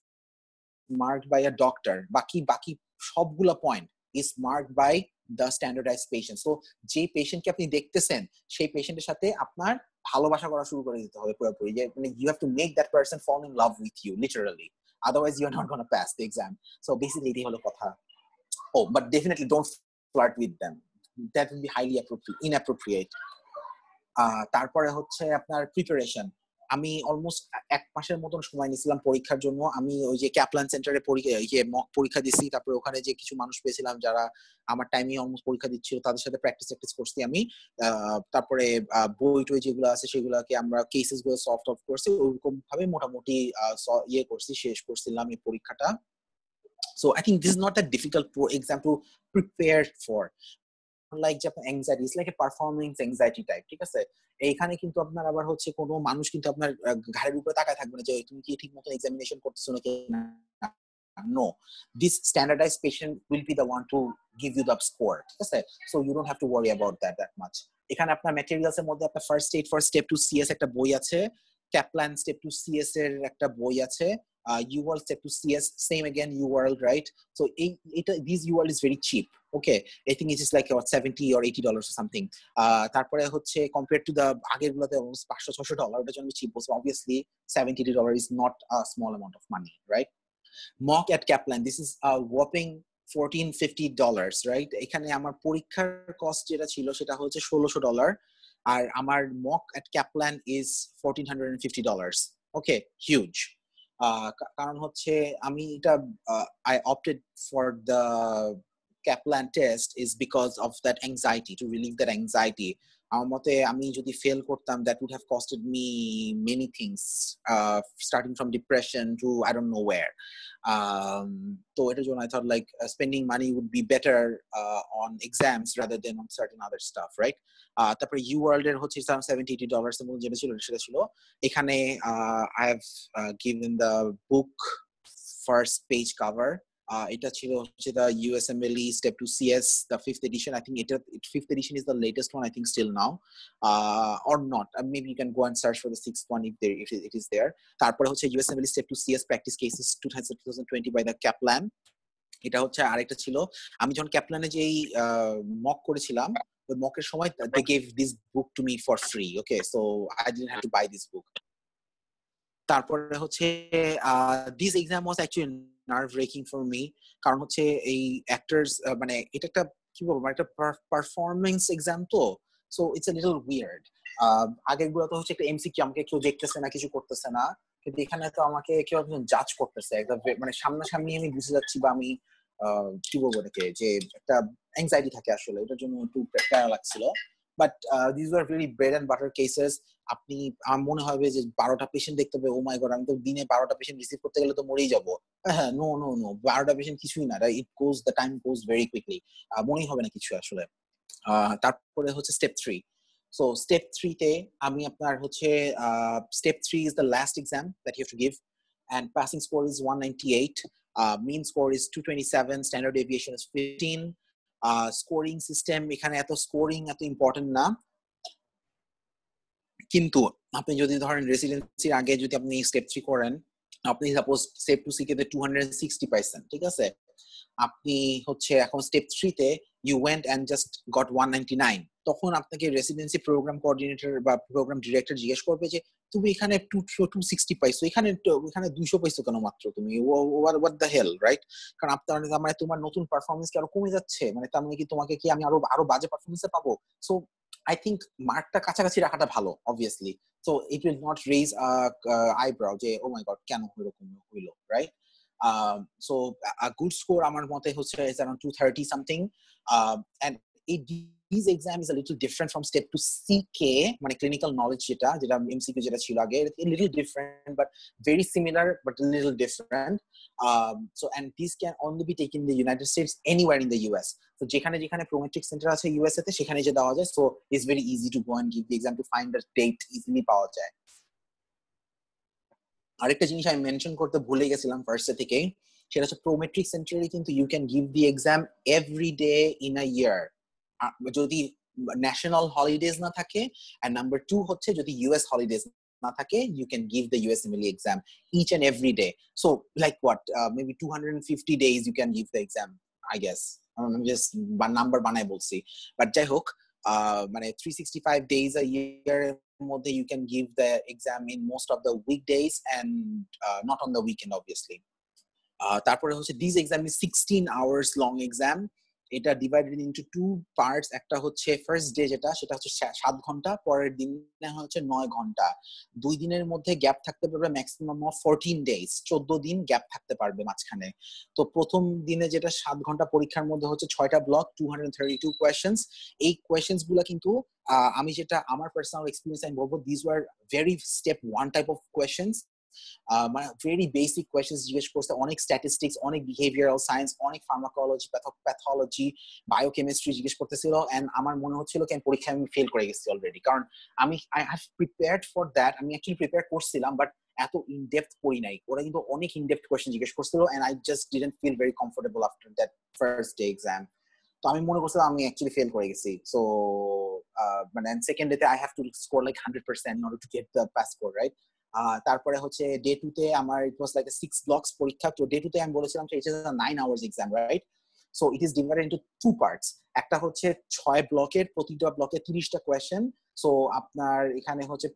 marked by a doctor, বাকি সবগুলা point is marked by the standardized patient. So যে পেশেন্টকে আপনি দেখতেছেন সেই পেশেন্টের সাথে আপনার ভালোবাসা করা শুরু করে দিতে হবে পুরোপুরি, যে মানে you have to make that person fall in love with you literally, otherwise you're not going to pass the exam. So basically এটাই হলো কথা. Oh, but definitely don't flirt with them, that would be highly inappropriate. তারপরে হচ্ছে আপনার preparation, আমি almost 1 মাসের মতন সময় নিয়েছিলাম পরীক্ষার জন্য। আমি ওই যে ক্যাপলান সেন্টারে মক পরীক্ষা দিছি, তারপরে ওখানে যে কিছু মানুষ পেয়েছিলাম যারা আমার টাইমে অলমোস্ট পরীক্ষা দিচ্ছিল, তাদের সাথে প্র্যাকটিস করছি আমি। তারপরে বই টই যেগুলো আছে সেগুলোকে আমরা কেসেস গুলো সলভ অফ করছি, ওরকম ভাবে মোটামুটি শেষ করছিলাম এই পরীক্ষাটা। So I think this is not that difficult exam to prepare for. Like যে আপনার anxiety is like a performance anxiety type, ঠিক আছে? এইখানে কিন্তু আপনার আবার হচ্ছে কোনো মানুষ কিন্তু আপনার ঘাড়ের উপরে তাকায় থাকবে না যে তুমি কি ঠিকমতো এক্সামিনেশন করতেছো নাকি না। No, this standardized patient will be the one to give you the score, ঠিক আছে? So you don't have to worry about that much. এখানে আপনার ম্যাটেরিয়ালস এর মধ্যে আপনার first aid for step two CS একটা বই আছে, ক্যাপলান স্টেপ টু সিএস এর একটা বই আছে, UWorld step to CS, same again UWorld, right? So this UWorld is very cheap. Okay, I think it is like about $70 or $80 or something. তারপরে হচ্ছে compared to the আগের গুলোতে almost $500-600, ওটার জন্য cheap, so obviously $70 is not a small amount of money, right? Mock at Kaplan, this is a whopping $1450, right? এখানে আমার পরীক্ষার cost যেটা ছিল সেটা হচ্ছে $1600, আর আমার mock at Kaplan is $1450. Okay, huge. কারণ হচ্ছে আমি এটা I opted for the Kaplan test is because of that anxiety, to relieve that anxiety. আমার মতে আমি যদি ফেল করতাম, that would have costed me many things, starting from depression to I don't know where. So it is when I thought like spending money would be better on exams rather than on certain other stuff, right? তারপরে UWorld এর হচ্ছে $70-80 এবং যেটা ছিল সেটা ছিল এখানে I have given the book first page cover. এটা ছিল হচ্ছে the USMLE step to CS, the 5th edition. I think 5th edition is the latest one, I think, still now, or not. Maybe you can go and search for the 6th one if it is there. তারপরে হচ্ছে USMLE step to CS practice cases 2020 by the Kaplan. এটা হচ্ছে আরেকটা ছিল, আমি যখন ক্যাপলানে যেই mock করেছিলাম ওই মকের সময় they gave this book to me for free. Okay, so I didn't have to buy this book. তারপরে হচ্ছে this exam was actually nerve wracking for me, কারণ হচ্ছে এই অ্যাক্টরস মানে এটা একটা কি বলবো, একটা পারফরম্যান্স এক্সাম, তো so it's a little weird. আগের গুলো তো হচ্ছে একটা এমসিকিউ, আমাকে কেউ দেখতেছে না, কিছু করতেছে না, কিন্তু এখানে তো আমাকে কেউ একজন জাজ করতেছে, একটা মানে সামনাসামনি আমি বুঝে যাচ্ছি, বা আমি কি বলবো এটাকে, যে একটা অ্যাংজাইটি থাকে আসলে, এটার জন্য একটু প্যারা লাগছিল। But this were very bread and butter cases. আপনি আমার মনে হবে যে 12টা পেশেন্ট দেখতে হবে, ও মাই গড, আমি তো দিনে 12টা পেশেন্ট রিসিভ করতে গেলে তো মরেই যাবো। হ্যাঁ, নো 12টা পেশেন্ট কিছুই না, the time goes very quickly, মনেই হবে না কিছু আসলে। তারপরে হচ্ছে স্টেপ 3। সো স্টেপ 3 তে আমি আপনার হচ্ছে step 3 is the last exam that you have to give, and passing score is 198, mean score is 227, standard deviation is 15. Scoring system এখানে এত স্কোরিং এত ইম্পর্টেন্ট না, কিন্তু আপনি যদি ধরেন রেসিডেন্সির আগে যদি আপনি স্টেপ 3 করেন, আপনি সাপোজ স্টেপ 2 সিকে 260 পাইছেন, ঠিক আছে, আপনি হচ্ছে এখন স্টেপ 3 তে you went and just got 199, তখন আপনাকে রেসিডেন্সি প্রোগ্রাম কোঅর্ডিনেটর বা প্রোগ্রাম ডিরেক্টর জিজ্ঞেস করবে যে তুমি এখানে 260 পাইছো, এখানে 200 পাইছো কেন মাত্র, তুমি হোয়াট দ্য হেল, রাইট? কারণ আপনার মানে তোমার নতুন পারফরমেন্স কি আরো কমে যাচ্ছে, মানে তার মানে কি তোমাকে কি আমি আরো বাজে পারফরমেন্সে পাবো? সো I think মার্কটা কাছাকাছি রাখাটা ভালো, obviously, so it will not raise a eyebrow যে oh my god কেন এরকম হইলো, right? So a good score আমার মতে হচ্ছে is around 230 something, and this exam is a little different from step to CK, মানে clinical knowledge যেটা MCQ যেটা ছিল আগে, a little different but very similar but a little different. So and this can only be taken in the United States, anywhere in the US. So যেখানে prometric center আছে USA তে সেখানে যে দেওয়া যায়, so it's very easy to go and give the exam, to find the date easily পাওয়া যায়। আরেকটা জিনিস আমি মেনশন করতে ভুলে গেছিলাম ফার্স্ট থেকে, সেটা হচ্ছে প্রোমেট্রিক সেন্টারে কিন্তু you can give the exam every day in a year, যদি ন্যাশনাল হলিডেজ না থাকে, এন্ড নাম্বার 2 হচ্ছে যদি ইউএস হলিডেজ না থাকে, you can give the USMLE exam each and every day. So like what, maybe 250 days you can give the exam, I guess. I'm just number বানাই বলছি, but যাই হোক, মানে 365 days a year মধ্যে you can give the exam in most of the weekdays and not on the weekend obviously. তারপরে হচ্ছে this exam is 16 hours long exam. এটা divided into two parts. একটা হচ্ছে first day সেটা হচ্ছে 7 ঘন্টা, পরের দিনে হচ্ছে 9 ঘন্টা। 2 দিনের মধ্যে গ্যাপ থাকতে পারবে maximum of 14 days, 14 দিন গ্যাপ থাকতে পারবে মাঝখানে। তো প্রথম দিনে যেটা 7 ঘন্টা পরীক্ষার মধ্যে হচ্ছে 6টা ব্লক, 232 questions। এই কোয়েশ্চেন্স গুলো কিন্তু আমি যেটা আমার পার্সোনাল এক্সপেরিয়েন্স আমি বলবো these were very step 1 type of questions. Very basic questions জিজ্ঞেস করছে, অনেক স্ট্যাটিস্টিক্স, অনেক বিহেভিয়ারাল সায়েন্স, অনেক ফার্মাকোলজি, প্যাথোলজি, বায়োকেমিস্ট্রি জিজ্ঞেস করতেছিল। এন্ড আমার মনে হচ্ছিল কি পরীক্ষায় আমি ফেল করে গেছি অলরেডি, কারণ I have prepared for that. আমি অ্যাকচুয়ালি প্রিপেয়ার করছিলাম, বাট এত ইন ডেপথ পড়ি নাই। ওরা কিন্তু অনেক ইন ডেপথ কোয়েশ্চেন জিজ্ঞেস করছিল and I just didn't feel very comfortable after that first day exam. তো আমি মনে করছিলাম আমি অ্যাকচুয়ালি ফেল করে গেছি। সো মানে সেকেন্ড ডেতে I have to score like 100% in order to get the pass score, right? তারপরে হচ্ছে ডে 2 তে আমার ইট ওয়াজ লাইক 6 ব্লকস পরীক্ষা। তো ডে 2 তে আমি বলেছিলাম it is a 9 hours exam, right? So it is divided into 2 parts. একটা হচ্ছে 6 ব্লকের, প্রতিটা ব্লকে 30টা কোয়েশ্চেন। সো আপনার এখানে হচ্ছে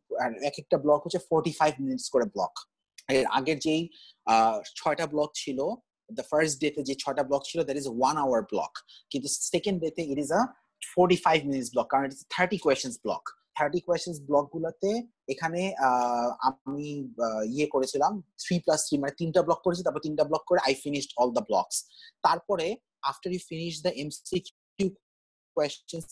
এক একটা ব্লক হচ্ছে 45 মিনিটস করে ব্লক। এর আগের যেই 6টা ব্লক ছিল, the first day তে যে 6টা ব্লক ছিল that is a 1 hour block, কিন্তু সেকেন্ড ডে তে it is a 45 minutes block, কারণ it is 30 questions block। 30 questions block গুলাতে এখানে আমি ইয়ে করেছিলাম 3+3, মানে 3টা ব্লক করেছি, তারপর 3টা ব্লক করে I finished all the blocks। তারপরে after you finish the MCQ questions,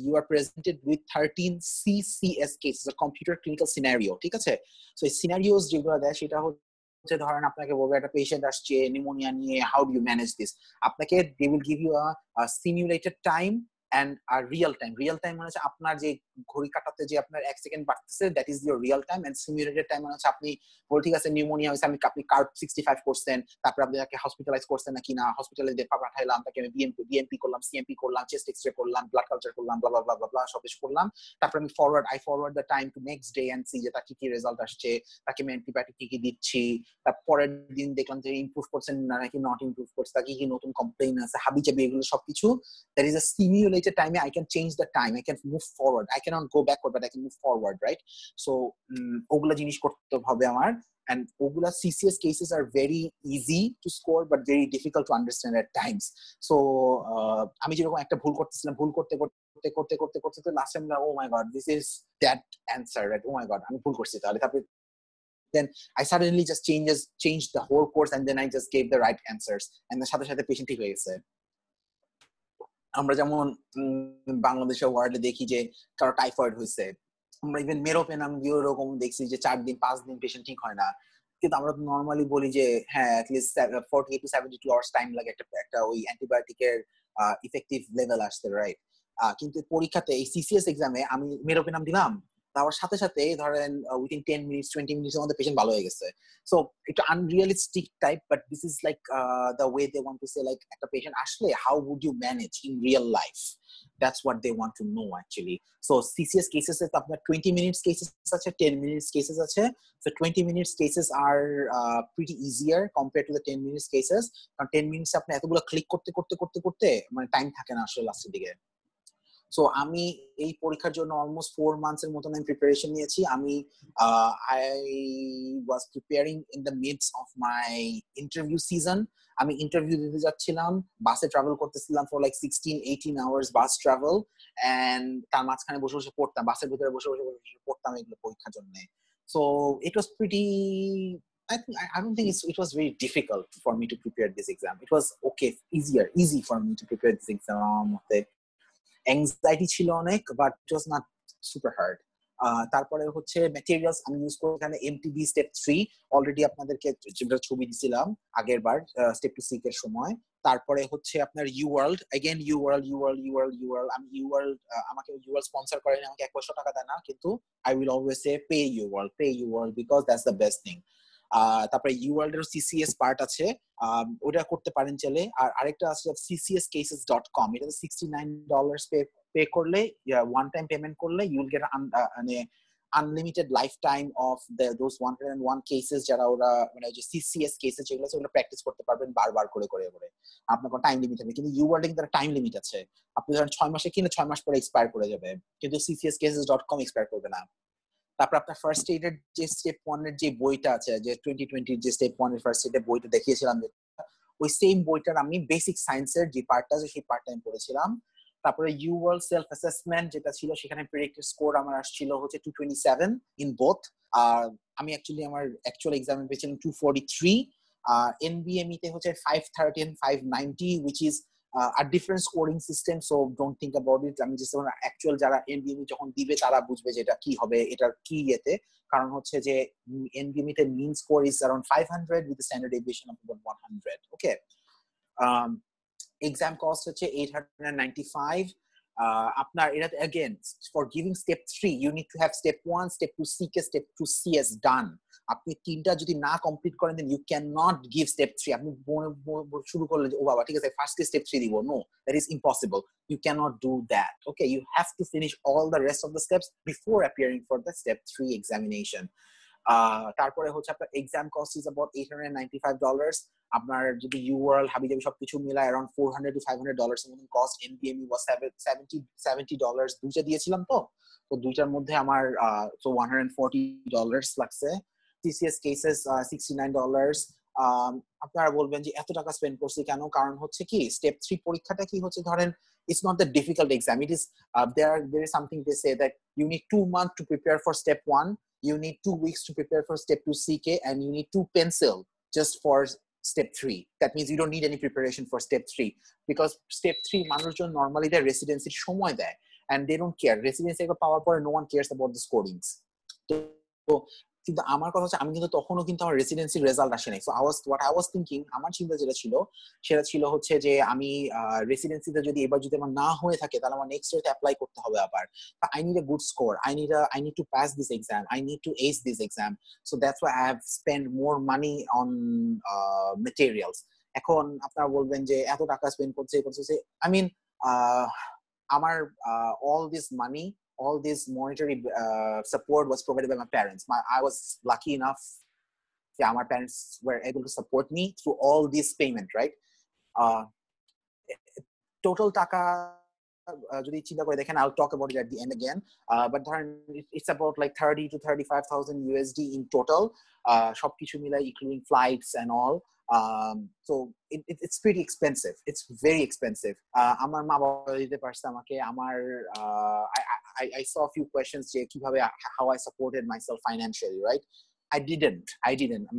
you are presented with 13 CCS cases, a computer clinical scenario, ঠিক আছে? সো এই সিনারিওস যেগুলো দেয় সেটা হচ্ছে ধরেন আপনাকে বলবে একটা পেশেন্ট আসছে নিউমোনিয়া নিয়ে, how do you manage this. আপনাকে they will give you a simulated time and real time মানে হচ্ছে আপনার যে ঘড়ি কাটাতে যে আপনার 1 সেকেন্ড বাড়তেছে, that is your real time. And simulated time মানে হচ্ছে আপনি বল ঠিক আছে নিউমোনিয়া হইছে, আপনি কার্ব 65 করছেন, তারপর আপনি তাকে হসপিটালাইজ করছেন নাকি না, হসপিটালে ডেপা পাঠাইলাম, তাকে আমি বিএমপি করলাম, সিএমপি করলাম, চেস্ট এক্সরে করলাম, ব্লাড কালচার করলাম, ব্লা ব্লা ব্লা ব্লা সব কিছু করলাম। তারপর আমি forward the time to next day and see যে তার কি রেজাল্ট আসছে, তাকে আমি অ্যান্টিবায়োটিক কি দিচ্ছি, তারপরের দিন দেখলাম যে ইমপ্রুভ করছেন না নাকি নট ইমপ্রুভ করছে, তাকে কি নতুন কমপ্লেইন আছে, হাবিজাবি, এগুলো সবকিছু there is a simulated time. I can change the time, I can move forward, I cannot go backward but I can move forward, right? So ogula jinish korte hobe amar, and ogula CCS cases are very easy to score but very difficult to understand at times. So ami jerokom ekta bhul kortesilam, bhul korte to last time oh my god this is that answer, right? Oh my god ami bhul korchi tale, tarpor then I suddenly just changed the whole course and then I just gave the right answers and the সাথে সাথে patient ঠিক হয়ে গেছে। আমরা যেমন বাংলাদেশে ওয়ার্ডে দেখি যে কারো টাইফয়েড হয়েছে, আমরা ইভেন মেরোপেনাম দিয়ে এরকম দেখছি যে 4 দিন 5 দিন পেশেন্ট ঠিক হয় না, কিন্তু আমরা নরমালি বলি যে হ্যাঁ অ্যাটলিস্ট 48 to 72 আওয়ার্স টাইম লাগে একটা ওই অ্যান্টিবায়োটিকের ইফেক্টিভ লেভেল আসতে, রাইট? কিন্তু পরীক্ষাতে এই সিসিএস এক্সামে আমি মেরোপেনাম দিলাম, তার সাথে সাথে ধরেন উইদিন 10 মিনিটস 20 মিনিটের মধ্যে পেশেন্ট ভালো হয়ে গেছে। সো এটা unrealistic type, but this is like the way they want to say like একটা পেশেন্ট আসলে how would you manage in real life, that's what they want to know actually. So CCS কেসেসে তো আপনার 20 মিনিটস কেসেস আছে, 10 minutes cases আছে। So 20 minutes cases are pretty easier compare to the 10 minutes cases, কারণ 10 minutes আপনি এতগুলো click করতে মানে টাইম থাকে না আসলে লাস্টের দিকে। সো আমি এই পরীক্ষার জন্য অলমোস্ট 4 মান্থস এর মতন আমি প্রিপারেশন নিয়েছি। আমি I was preparing in the mids of my interview season. আমি ইন্টারভিউ দিতে যাচ্ছিলাম, বাসে ট্রাভেল করতেছিলাম for like 16-18 hours bus travel, and তার মাঝখানে বসে বসে পড়তাম, বাসের ভিতরে বসে বসে পড়তাম এগুলো পরীক্ষার জন্য। So it was pretty I don't think it was very difficult for me to prepare this exam. It was okay, easy for me to prepare this exam. Anxiety ছিল অনেক, but it was not super hard. তারপরে হচ্ছে materials আমি use করি এখানে MTB step 3, already আপনাদেরকে যেটা ছবি দিছিলাম আগের বার স্টেপ 2 সিক এর সময়। তারপরে হচ্ছে আপনার ইউওয়ার্ল্ড, अगेन ইউওয়ার্ল্ড আমি ইউওয়ার্ল্ড, আমাকে ইউওয়ার্ল্ড স্পন্সর করেন, আমাকে 100 টাকা দেয় না, কিন্তু I will always say pay UWorld because that's the best thing. তারপরে ইউওয়ার্ল্ড এর সিসিএস পার্ট আছে, ওটা করতে পারেন চাইলে। আর আরেকটা আছে ccscases.com, এটা $69 পে করলে, ওয়ান টাইম পেমেন্ট করলে ইউ উইল গেট মানে unlimited lifetime of those 101 cases যারা ওরা মানে যে সিসিএস কেসেস যেগুলো আছে ওগুলো প্র্যাকটিস করতে পারবেন বারবার করে করে করে আপনার কোনো টাইম লিমিট হবে কিন্তু ইউআরলিং তার টাইম লিমিট আছে আপনি ধরেন 6 মাসে কিনে 6 মাস পরে এক্সপায়ার করে যাবে কিন্তু ccscases.com এক্সপায়ার করবে না তারপর আপনার ফার্স্ট এইডের যে স্টেপ 1 এর যে বইটা আছে যে 2020 এর যে স্টেপ 1 এর ফার্স্ট এইডের বইটা দেখিয়েছিলাম ওই সেম বইটার আমি বেসিক সায়েন্সের যে পার্টটা আছে সেই পার্টটা আমি পড়েছিলাম তারপরে ইউওয়ার্ল্ড সেলফ অ্যাসেসমেন্ট যেটা ছিল সেখানে প্রেডিক্টেড স্কোর আমার আসছিল হচ্ছে 227 ইন বোথ আমি অ্যাকচুয়ালি আমার অ্যাকচুয়াল এক্সামে পেয়েছিলাম 243 এনবিএমই তে হচ্ছে 530 and 590 which is a different scoring system so don't think about it আমি just অ্যাকচুয়াল যারা এনবিএমই যখন দিবে তারা বুঝবে যে এটা কি হবে এটার কি এতে কারণ হচ্ছে যে এনবিএমই তে mean score is around 500 with a standard deviation of about 100 okay exam cost হচ্ছে 895 আপনার এটা again for giving step 3 you need to have step 1 step 2 CK step 2 CS done আপনি তিনটা যদি না কমপ্লিট করেন then you cannot give step 3 আপনি শুরু করলে ও বাবা ঠিক আছে ফার্স্ট স্টেপ 3 দিব no that is impossible you cannot do that okay you have to finish all the rest of the steps before appearing for the step 3 examination তারপরে হচ্ছে আপনার এক্সাম কস্ট ইজ अबाउट $895 আপনার যদি ইউওয়ার্ল্ড হাবিজাবি সবকিছু মিলায় around $400 to $500 এর মতো কস্ট এনবিএমই was $70 দুইটা দিয়েছিলাম তো দুইটার মধ্যে আমার so $140 লাগছে TCS cases $69 আপনারা বলবেন যে এত টাকা স্পেন্ড করছি কেন কারণ হচ্ছে কি স্টেপ 3 পরীক্ষাটা কি হচ্ছে ধরেন it's not the difficult exam it is there is something they say that you need 2 months to prepare for step 1 you need 2 weeks to prepare for step 2 CK and you need 2 pencil just for step 3 that means you don't need any preparation for step 3 because step 3 মানুষজন normally their residency সময় দেয় and they don't care residency এর পাওয়ার পরে no one cares about the scorings তো কিন্তু আমার কথা হচ্ছে আমি কিন্তু তখনও কিন্তু আমার রেসিডেন্সির রেজাল্ট আসে নাই so what I was thinking আমার চিন্তা যেটা ছিল সেটা ছিল হচ্ছে যে আমি রেসিডেন্সিতে যদি এবার যদি আমার না হয়ে থাকে তাহলে আমার নেক্সট ইয়ারতে অ্যাপ্লাই করতে হবে আবার I need a good score I need to pass this exam I need to ace this exam so that's why I have spent more money on materials এখন আপনারা বলবেন যে এত টাকা স্পেন্ড করছে I mean আমার all this money all this monetary support was provided by my parents. I was lucky enough that my parents were able to support me through all this payment, right? Total taka, jodi chinta kore dekhen, I'll talk about it at the end again. But it's about like 30 to 35,000 USD in total. Shop kichu milai, including flights and all. So it's pretty expensive. It's very expensive. Amar ma baba dite parche amake amar I saw a few questions je kibhabe how I supported myself financially, right? I didn't.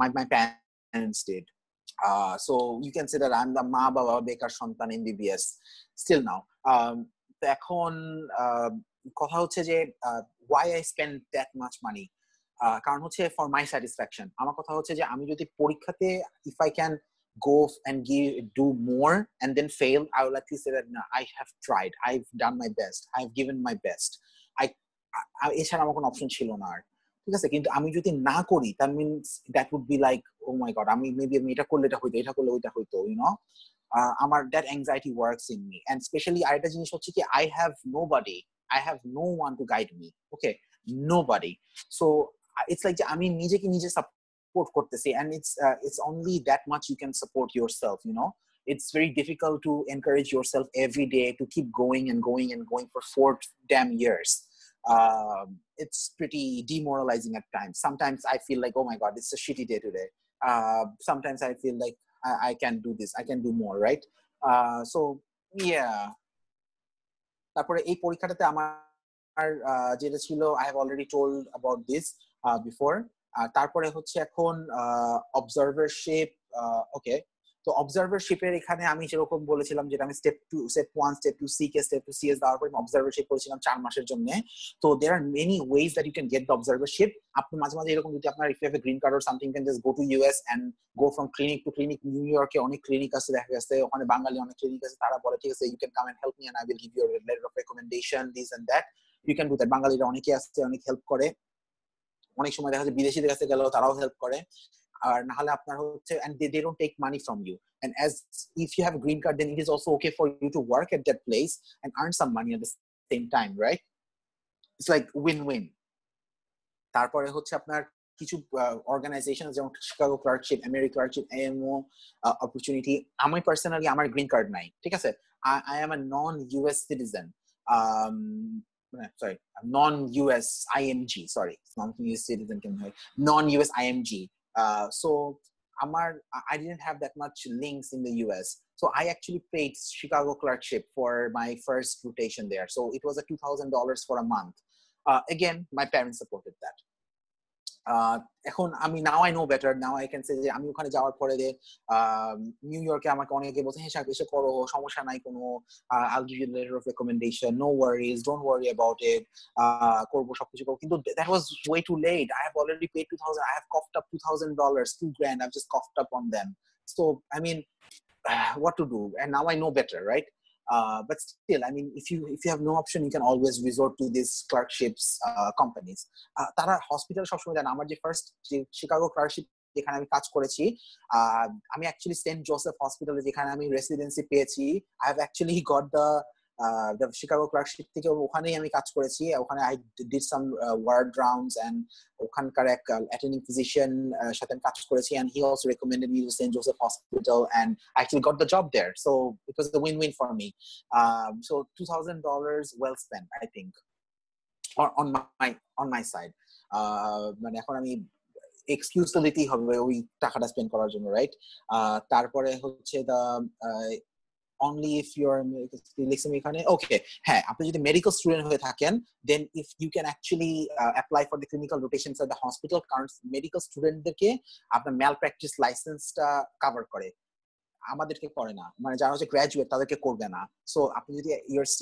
My parents did. So you can say that I'm the ma baba bekar santan MBBS still now. এখন কথা হচ্ছে যে why I spend that much money কারণ হচ্ছে for my satisfaction আমার কথা হচ্ছে যে আমি যদি পরীক্ষাতে if I can go and do more and then fail I would like to say that no, I have tried I've done my best I've given my best এছাড়া আমার কোনো অপশন ছিল না আর ঠিক আছে কিন্তু আমি যদি না করি that means that would be like oh my god আমি maybe আমি এটা করলে এটা হইতো এটা করলে ওইটা হইতো you know আমার that anxiety works in me and especially আরেকটা জিনিস হচ্ছে কি I have no one to guide me okay nobody so it's like আমি নিজেকে নিজে সাপোর্ট করতেছি and it's only that much you can support yourself you know it's very difficult to encourage yourself every day to keep going and going and going for 4 damn years it's pretty demoralizing at times sometimes I feel like oh my god it's a shitty day today sometimes I feel like I can do this I can do more right so yeah তারপরে এই পরীক্ষাটাতে আমার যেটা ছিল I have already told about this before তারপরে হচ্ছে এখন অবজারভারশিপ ওকে তো অবজারভারশিপের এখানে আমি যেরকম বলেছিলাম যেটা আমি step 1 step 2 CK step 2 CS দেওয়ার পর অবজারভারশিপ করেছিলাম 4 মাসের জন্য তো there are many ways that you can get the observership আপনি মাঝে মাঝে এরকম যদি আপনার if you have a green card or something you can just go to US and go from clinic to clinic new ইয়র্কে অনেক clinic আছে দেখা গেছে ওখানে বাঙালি অনেক ক্লিনিক আছে তারা বলে ঠিক আছে you can come and help me and I will give you a letter of recommendation this and that you can do that বাঙালিরা অনেকে আছে অনেক হেল্প করে অনেক সময় দেখা যায় বিদেশিদের কাছে গেলেও তারাও হেল্প করে আর না হলে আপনার হচ্ছে and they don't take money from you and as if you have a green card then it is also okay for you to work at that place and earn some money at the same time right it's like win-win তারপরে হচ্ছে আপনার কিছু organization যেমন Chicago clerkship, America clerkship, AMO opportunity. আমি personally আমার green card নাই, ঠিক আছে, I am a non US citizen, sorry, non-US IMG, sorry, non-US citizen can have non-US IMG. So I didn't have that much links in the US. So I actually paid Chicago clerkship for my first rotation there. So it was a $2,000 for a month. Again, my parents supported that. এখন আমি now I know better, now I can say যে আমি ওখানে যাওয়ার পরে যে new ইয়র্কে আমাকে অনেকে বলছে হ্যাঁ এসে করো, সমস্যা নাই কোনো, I'll give you letter of recommendation, no worries, don't worry about it, করবো সবকিছু করবো, কিন্তু that was way too late. I have already paid 2000, I have coughed up $2,000, $2,000 I've just coughed up on them. So I mean, what to do? And now I know better, right? But still, I mean, if you have no option, you can always resort to these clerkships companies. Tara hospital সবসময় দেন। আমার যে first যে Chicago clerkship যেখানে আমি কাজ করেছি, আমি actually Saint Joseph হসপিটালে যেখানে আমি রেসিডেন্সি পেয়েছি, I have actually got the Chicago clerkship থেকে ওখানেই আমি কাজ করেছি। ওখানে I did some ward rounds and ওখানকার এক অ্যাটেন্ডিং ফিজিশিয়ান সাথে কাজ করেছি, and he also recommended me to St. Joseph Hospital, and I actually got the job there. So it was a win-win for me. So $2,000 well spent, I think, on my side. মানে এখন আমি excuse তো দিতেই হবে ওই টাকাটা spend করার জন্য, রাইট? তারপরে হচ্ছে only if you're okay, হ্যাঁ, আপনি যদি মেডিকেল স্টুডেন্ট হয়ে থাকেন, then if you can actually apply for the clinical rotations at the hospital, কারণ মেডিকেল স্টুডেন্টদেরকে আপনার ম্যালপ্র্যাকটিস লাইসেন্সটা কভার করে, আমাদেরকে করে না, মানে যারা হচ্ছে গ্র্যাজুয়েট তাদেরকে করবে না। সো আপনি যদি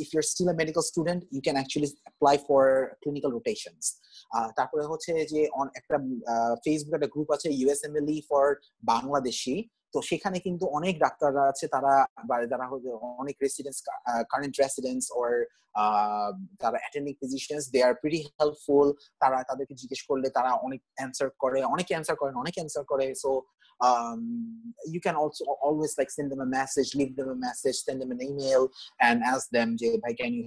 if you're still a medical student, you can actually apply for clinical rotations. তারপরে হচ্ছে যে একটা ফেসবুক একটা গ্রুপ আছে USMLE for Bangladeshi, তো সেখানে কিন্তু অনেক ডাক্তাররা আছে, তারা যারা অনেক রেসিডেন্টস, কারেন্ট রেসিডেন্টস অর যারা অ্যাটেন্ডিং ফিজিশিয়ানস, দে আর প্রিটি হেল্পফুল। তারা তাদেরকে জিজ্ঞেস করলে তারা অনেক অ্যান্সার করে, অনেকে অ্যান্সার করে। So you can also always like send them a message, leave them a message, send them an email and ask them je bhai can you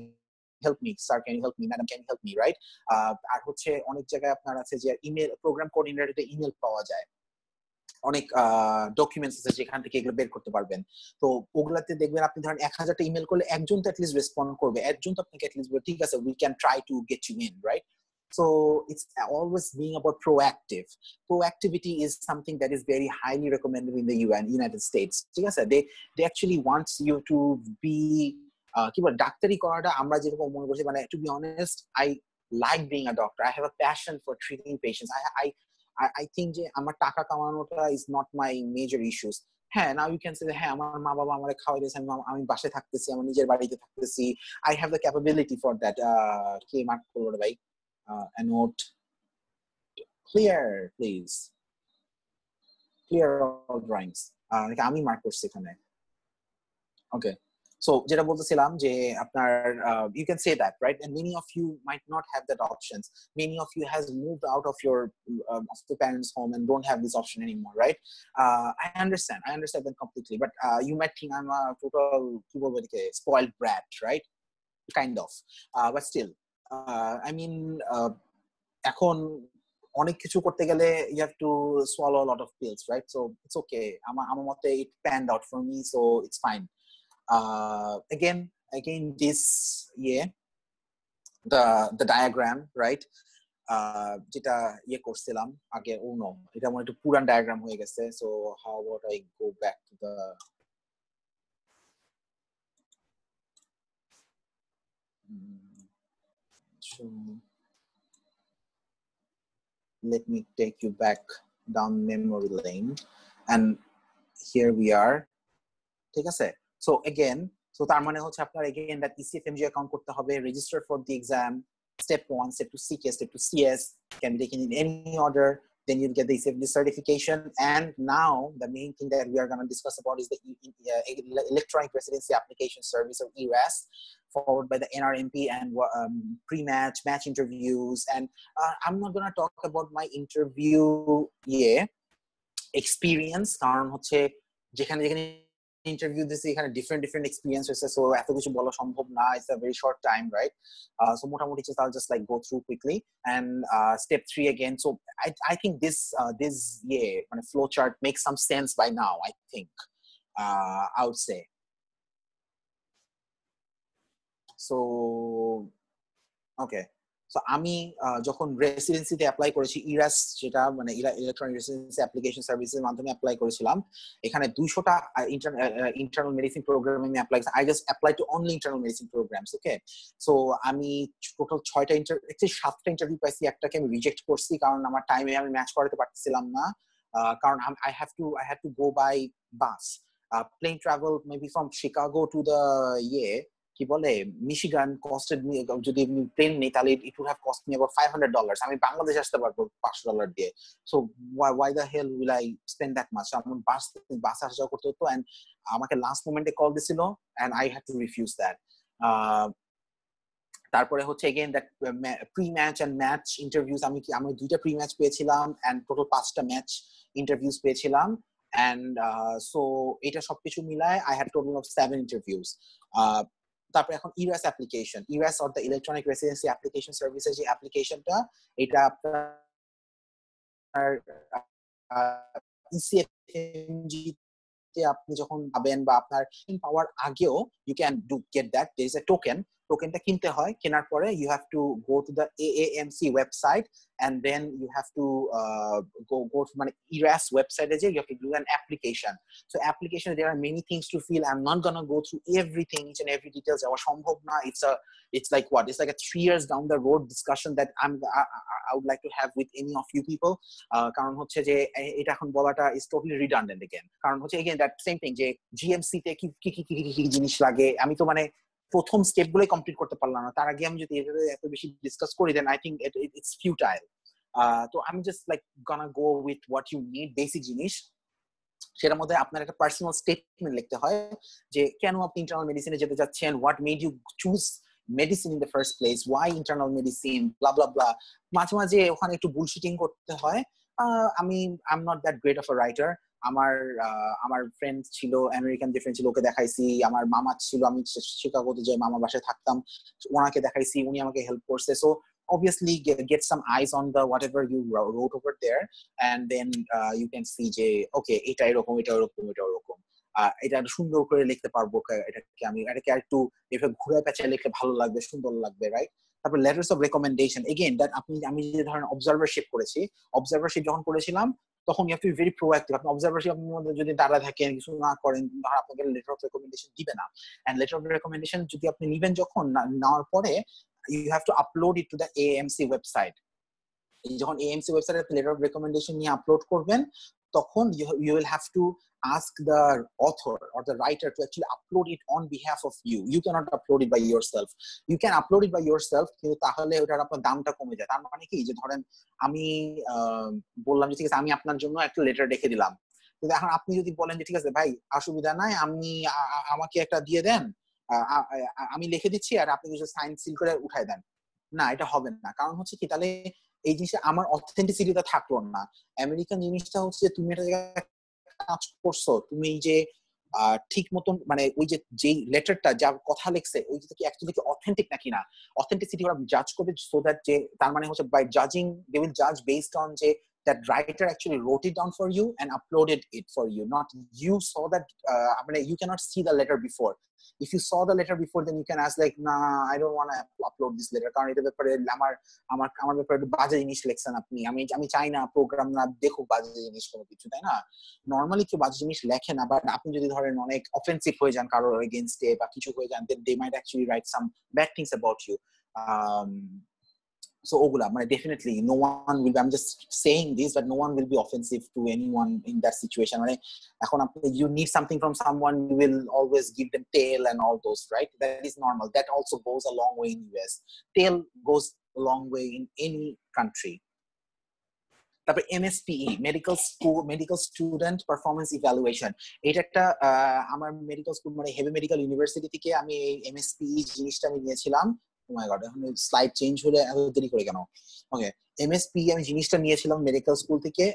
help me, sir can you help me, madam can you help me, right? আর হচ্ছে অনেক জায়গায় আপনার আছে যে email programme কোঅর্ডিনেটরে email পাওয়া যায়, অনেক documents আছে যেখান থেকে এগুলো বের করতে পারবেন। তো ওগুলাতে দেখবেন আপনি ধরেন 1000টা ইমেল করলে একজন তো অ্যাটলিস্ট রেসপন্ড করবে, একজন তো আপনাকে অ্যাটলিস্ট বলবে ঠিক আছে we can try to get you in, right? So it's always being about proactive. Proactivity is something that is very highly recommended in the United States. They actually want you to be কি বল ডাক্তারি করাটা আমরা যেরকম মনে করছি, মানে to be honest, I like being a doctor. I have a passion for treating patients. I think যে আমার টাকা কামানোটা is not my major issues. হ্যাঁ, now you can say হ্যাঁ আমার মা বাবা আমারে খাওয়াই দিয়েছে, আমি বাসায় থাকতেছি, আমার নিজের বাড়িতে থাকতেছি, I have the capability for that. K mark করলো ভাই? A note. Clear, please. Clear all drawings. আমি মার্ক করছি এখানে। Okay. So যেটা বলতেছিলাম যে আপনার you can say that, right? And many of you might not have that options. Many of you has moved out of your parents' home and don't have this option anymore, right? I understand them completely, but you might think I'm a total spoiled brat, right? Kind of. But still, I mean, এখন অনেক কিছু করতে গেলে you have to swallow a lot of pills, right? So it's okay. আমার মতে it panned out for me, so it's fine. Again this the diagram, right? যেটা করছিলাম আগে, no, এটা মনে একটু পুরান ডায়াগ্রাম হয়ে গেছে। So how about I go back to the let me take you back down memory lane, and here we are. ঠিক আছে? So again, so তার মানে হচ্ছে আপনার again that ECFMG account করতে হবে, register for the exam, step 1, step 2 CK, step 2 CS, can be taken in any order, then you'll get the ECFMG certification. And now the main thing that we are going to discuss about is the electronic residency application service, or ERAS, followed by the NRMP and pre-match, match interviews. And I'm not going to talk about my interview experience, কারণ হচ্ছে যেখানে interview দিছি এখানে different experience হয়েছে, so এত কিছু বলা সম্ভব না, it's a very short time, right? So মোটামুটি I'll just like go through quickly and step 3 again. So I think this মানে flow chart makes some sense by now, I think. I would say. So okay. So আমি যখন রেসিডেন্সিতে apply করেছি, ইরাস যেটা মানে electronic residency application সার্ভিসের মাধ্যমে apply করেছিলাম, এখানে 200টা ইন্টারনাল মেডিসিন প্রোগ্রামে আমি অ্যাপ্লাই করেছি। I just apply to only internal medicine programs, okay. So আমি টোটাল 6টা অ্যাকচুয়ালি 7টা ইন্টারভিউ পাইছি, একটাকে আমি রিজেক্ট করছি কারণ আমার টাইমে আমি ম্যাচ করাতে পারতেছিলাম না, কারণ I had to go by bus, plane travel maybe from Chicago to the কি বলে মিশিগান কস্টেড মি, যদি আমি প্লেন নেই তাহলে it would have cost me about $500, আমি বাংলাদেশ আসতে পারবো $500 দিয়ে। So why the hell will I spend that much? আমি বাস আসা যাওয়া করতে হতো, and আমাকে লাস্ট মোমেন্টে কল দিছিল and I had to refuse that. তারপরে হচ্ছে again that pre-match and match interviews, আমি 2টা pre-match পেয়েছিলাম and total 5টা match interviews পেয়েছিলাম, and so এটা সবকিছু মিলায় I had total of 7 interviews. তারপরে এখন ERAS application, ERAS or the electronic residency application সার্ভিসের যে অ্যাপ্লিকেশনটা, এটা আপনার ECFMG তে আপনি যখন পাবেন বা আপনার পাওয়ার আগেও you can get that, there is a টোকেনটা কিনতে হয়, কেনার পরে you have to go to the AAMC website and then you have to go to মানে IRAS website you have to do an application. So application, there are many things to fill. I'm not gonna go through everything, each and every details. It's like what? It's like a 3 years down the road discussion that I would like to have with any of you people. কারণ হচ্ছে যে এটা এখন বলাটা is totally redundant again. কারণ হচ্ছে again that same thing যে GMC তে কি জিনিস লাগে, আমি তো মানে প্রথম স্টেপগুলোই কমপ্লিট করতে পারলাম না, তার আগে আমি যদি এত বেশি ডিসকাস করি then I think it's futile. তো আমি just like gonna go with what you need, basic জিনিস। সেটার মধ্যে আপনার একটা পার্সোনাল স্টেটমেন্ট লিখতে হয় যে কেন আপনি ইন্টারনাল মেডিসিনে যেতে যাচ্ছেন, what made you choose medicine in the first place, why internal medicine, blah blah blah. মাঝে মাঝে ওখানে একটু বুলশিটিং করতে হয়। I am not that great of a writer. আমার ফ্রেন্ড ছিল, আমেরিকান যে ফ্রেন্ড ছিল, ওকে দেখাইছি। আমার মামা ছিল, আমি শিকাগোতে যে মামা বাসায় থাকতাম, ওনাকে দেখাইছি, উনি আমাকে হেল্প করছে। So obviously get some eyes on the whatever you wrote over there, and then you can see যে okay এটা এরকম, এটা এরকম, এটা এরকম, এটা সুন্দর করে লিখতে পারবো, এটাকে একটু এভাবে ঘুরে পেঁচে লিখলে ভালো লাগবে, সুন্দর লাগবে, রাইট? তারপর letters of recommendation, again that আমি যে ধরেন অবজারভারশিপ করেছি, অবজারভারশিপ যখন করেছিলাম তখন you have to be very proactive. আপনি অবজারভারশিপ আপনার মধ্যে যদি দাঁড়া থাকেন, কিছু না করেন, আপনাকে লেটার অফ রেকমেন্ডেশন দিবে না। এন্ড লেটার অফ রেকমেন্ডেশন যদি আপনি নেবেন, যখন নেওয়ার পরে you have to upload it to the AAMC website. যখন AAMC ওয়েবসাইটে লেটার অফ রেকমেন্ডেশন নিয়ে আপলোড করবেন, তখন you will have to ask the author or the writer to actually upload it on behalf of you. You cannot upload it by yourself. You can upload it by yourself, কিন্তু তাহলে ওটার আপনার দামটা কমে যায়। তার মানে কি, যে ধরেন আমি বললাম যে ঠিক আছে, আমি আপনার জন্য একটা লেটার রেখে দিলাম, কিন্তু এখন আপনি যদি বলেন যে ঠিক আছে ভাই অসুবিধা নাই, আমাকে একটা দিয়ে দেন, আমি লিখে দিচ্ছি আর আপনি কিছু সাইন সিল করে উঠাই দেন, না, এটা হবে না। কারণ হচ্ছে কি, তাহলে এই জিনিসটা আমার অথেন্টিসিটিটা থাকলো না। আমেরিকান জিনিসটা হচ্ছে তুমি একটা জায়গায় কাজ করছো, তুমি যে ঠিক মতন মানে ওই যে লেটারটা যা কথা লিখছে ওইটা কি অ্যাকচুয়ালি কি অথেন্টিক নাকি না, অথেন্টিসিটি ওরা জাজ করবে। সো দ্যাট যে তার মানে হচ্ছে বাই জাজিং দে উইল জাজ বেসড অন যে that writer actually wrote it down for you and uploaded it for you, not you saw that. You cannot see the letter before. If you saw the letter before, then you can ask like, nah, I don't want to upload this letter কারণ এটা ব্যাপারে আমার ব্যাপারে বাজে জিনিস লিখছেন আপনি, আমি চাই না প্রোগ্রাম না দেখুক বাজে জিনিস কোনো কিছু, তাই না? নর্মালি কেউ বাজে জিনিস লেখে না, বাট আপনি যদি ধরেন অনেক অফেন্সিভ হয়ে যান কারোর এগেইনস্টে বা কিছু হয়ে যান, then they might actually write some bad things about you. So ogula, definitely no one will be, I'm just saying this, but no one will be offensive to anyone in that situation. You need something from someone, you will always give them tail and all those, right? That is normal. That also goes a long way in US. Tail goes a long way in any country. তারপর MSPE, medical student performance evaluation, এটা একটা আমার medical school heavy medical university থেকে আমি এই MSPE জিনিসটা আমি নিয়েছিলাম ও মাই গড, এখন স্লাইড চেঞ্জ হলে এত দেরি করে কেন? ওকে, এমএসপি আমি জিনিসটা নিয়েছিলাম মেডিকেল স্কুল থেকে।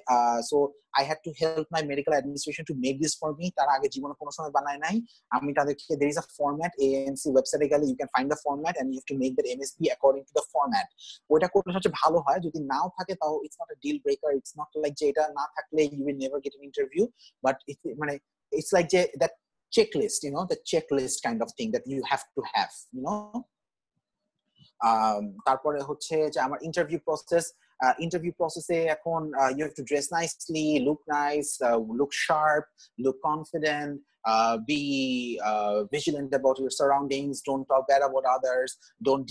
So I had to help my medical administration to make this for me. তারা আগে জীবনে কোনো সময় বানায় নাই। আমি তাদেরকে, there is a format, AMC ওয়েবসাইটে গেলে you can find the format and you have to make that MSP according to the format. ওটা করলে সবচেয়ে ভালো হয়। যদি নাও থাকে তাও it's not a deal breaker, it's not like যে এটা না থাকলে you will never get an interview, but মানে it's like যে that checklist, you know, the checklist kind of thing that you have to have, you know. তারপরে হচ্ছে যে আমার ইন্টারভিউ প্রসেসে এখন you have to dress nicely, look nice, look sharp, look confident, be vigilant about your surroundings, don't talk bad about others, don't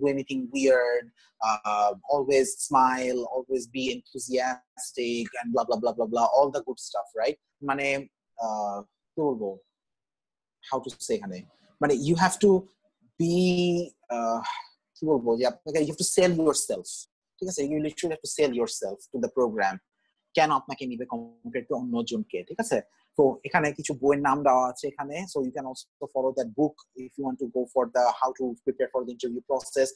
do anything weird, always smile, always be enthusiastic and blah blah blah blah blah, all the good stuff, right? মানে কি বলবো, how to say এখানে, মানে you have to be কি বলবো যে আপনাকে you have to sell yourself, ঠিক আছে? you literally have to sell yourself to the program, কেন আপনাকে নিবে কম্পেয়ার টু অন্যজনকে, ঠিক আছে? তো এখানে কিছু বইয়ের নাম দেওয়া আছে এখানে, so you can also follow that book if you want to go for the how to prepare for the interview process.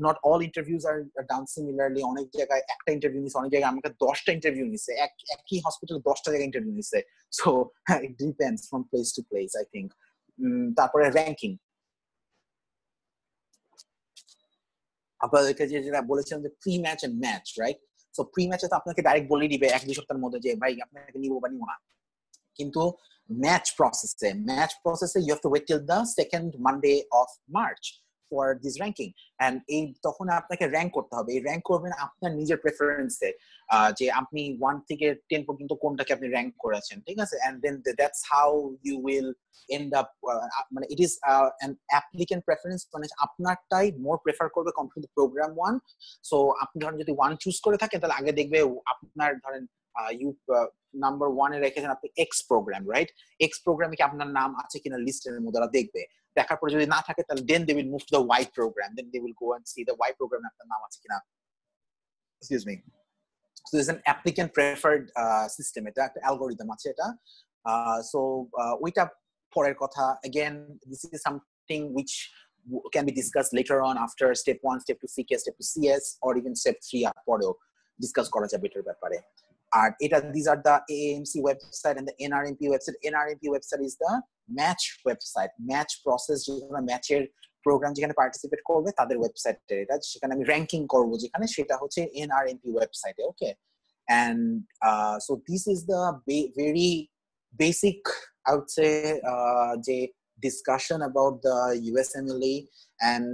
Not all interviews are done similarly. অনেক জায়গায় একটা ইন্টারভিউ নিছে, অনেক জায়গায় আমাকে 10টা ইন্টারভিউ নিছে, একই হসপিটালে 10টা জায়গায় ইন্টারভিউ নিছে, so it depends from place to place, I think. তারপরে র্যাঙ্কিং, আপনাদেরকে যেটা বলেছিলাম যে pre match and match, right? So pre ম্যাচে তো আপনাকে ডাইরেক্ট বলে দিবে 1-2 সপ্তাহের মধ্যে যে ভাই আপনাকে নিব বা নিব না, কিন্তু ম্যাচ প্রসেসে you have to wait till the second Monday of March for this ranking, and এই তখন আপনাকে র্যাঙ্ক করতে হবে। এই র্যাঙ্ক করবেন আপনার নিজের প্রেফারেন্সে, যে আপনি 1 থেকে 10 পর্যন্ত কোনটাকে আপনি র্যাঙ্ক করেছেন, ঠিক আছে? and then that's how you will end up, মানে it is an applicant preference, মানে আপনারটাই মোর প্রেফার করবে কম্পেয়ার টু প্রোগ্রাম 1। সো আপনি ধরেন যদি 1 চুজ করে থাকেন তাহলে আগে দেখবে আপনার ধরেন you নাম্বার 1 এ রেখেছেন আপনি এক্স প্রোগ্রাম, রাইট? এক্স প্রোগ্রামে কি আপনার নাম আছে কিনা লিস্টের মধ্যে ওরা দেখবে, দেখার পরে যদি না থাকে তাহলে then they will move to the Y program, then they will go and see the Y program আপনার নাম আছে কিনা, excuse me. So there's an applicant preferred system, এটা একটা অ্যালগরিদম আছে এটা। so ওইটা পরের কথা, again this is something which can be discussed later on after step 1, step 2 CK, step 2 CS, or even step 3 পরেও ডিসকাস করা যাবে এটার ব্যাপারে। আর এটা these are the AAMC website and the NRMP website. NRMP website is the match website, match process, যেখানে ম্যাচের programme যেখানে participate করবে তাদের ওয়েবসাইটে এটা, সেখানে আমি র্যাঙ্কিং করব যেখানে, সেটা হচ্ছে NRMP ওয়েবসাইটে, ওকে? and so this is the very basic, I would say, the discussion about the USMLE, and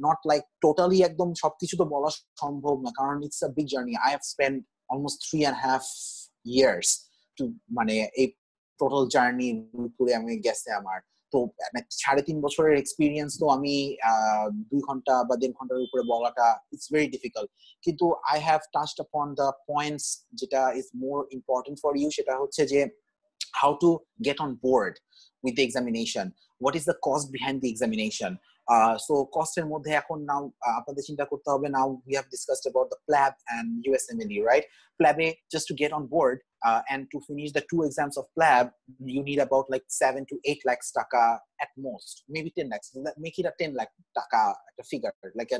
not like totally ekdom সবকিছু তো বলা সম্ভব না, কারণ it's a big journey. I have spent almost 3.5 years to মানে এই total journey পুরো আমি গেছে আমার। তো 3.5 বছরের এক্সপিরিয়েন্স তো আমি 2 ঘন্টা বা 1.5 ঘন্টার উপরে বলাটা ইটস ভেরি ডিফিকাল্ট, কিন্তু I have touched upon the points যেটা is more important for you, সেটা হচ্ছে যে how to get on board with the examination, what is the cost behind the examination. So cost এর মধ্যে এখন নাও আপনাদের চিন্তা করতে হবে, now we have discussed about the PLAB and USMLE, right? PLAB, just to get on board and to finish the 2 exams of PLAB, you need about like 7 to 8 lakhs taka at most, maybe 10 lakhs. Make it a 10 lakh taka figure, like a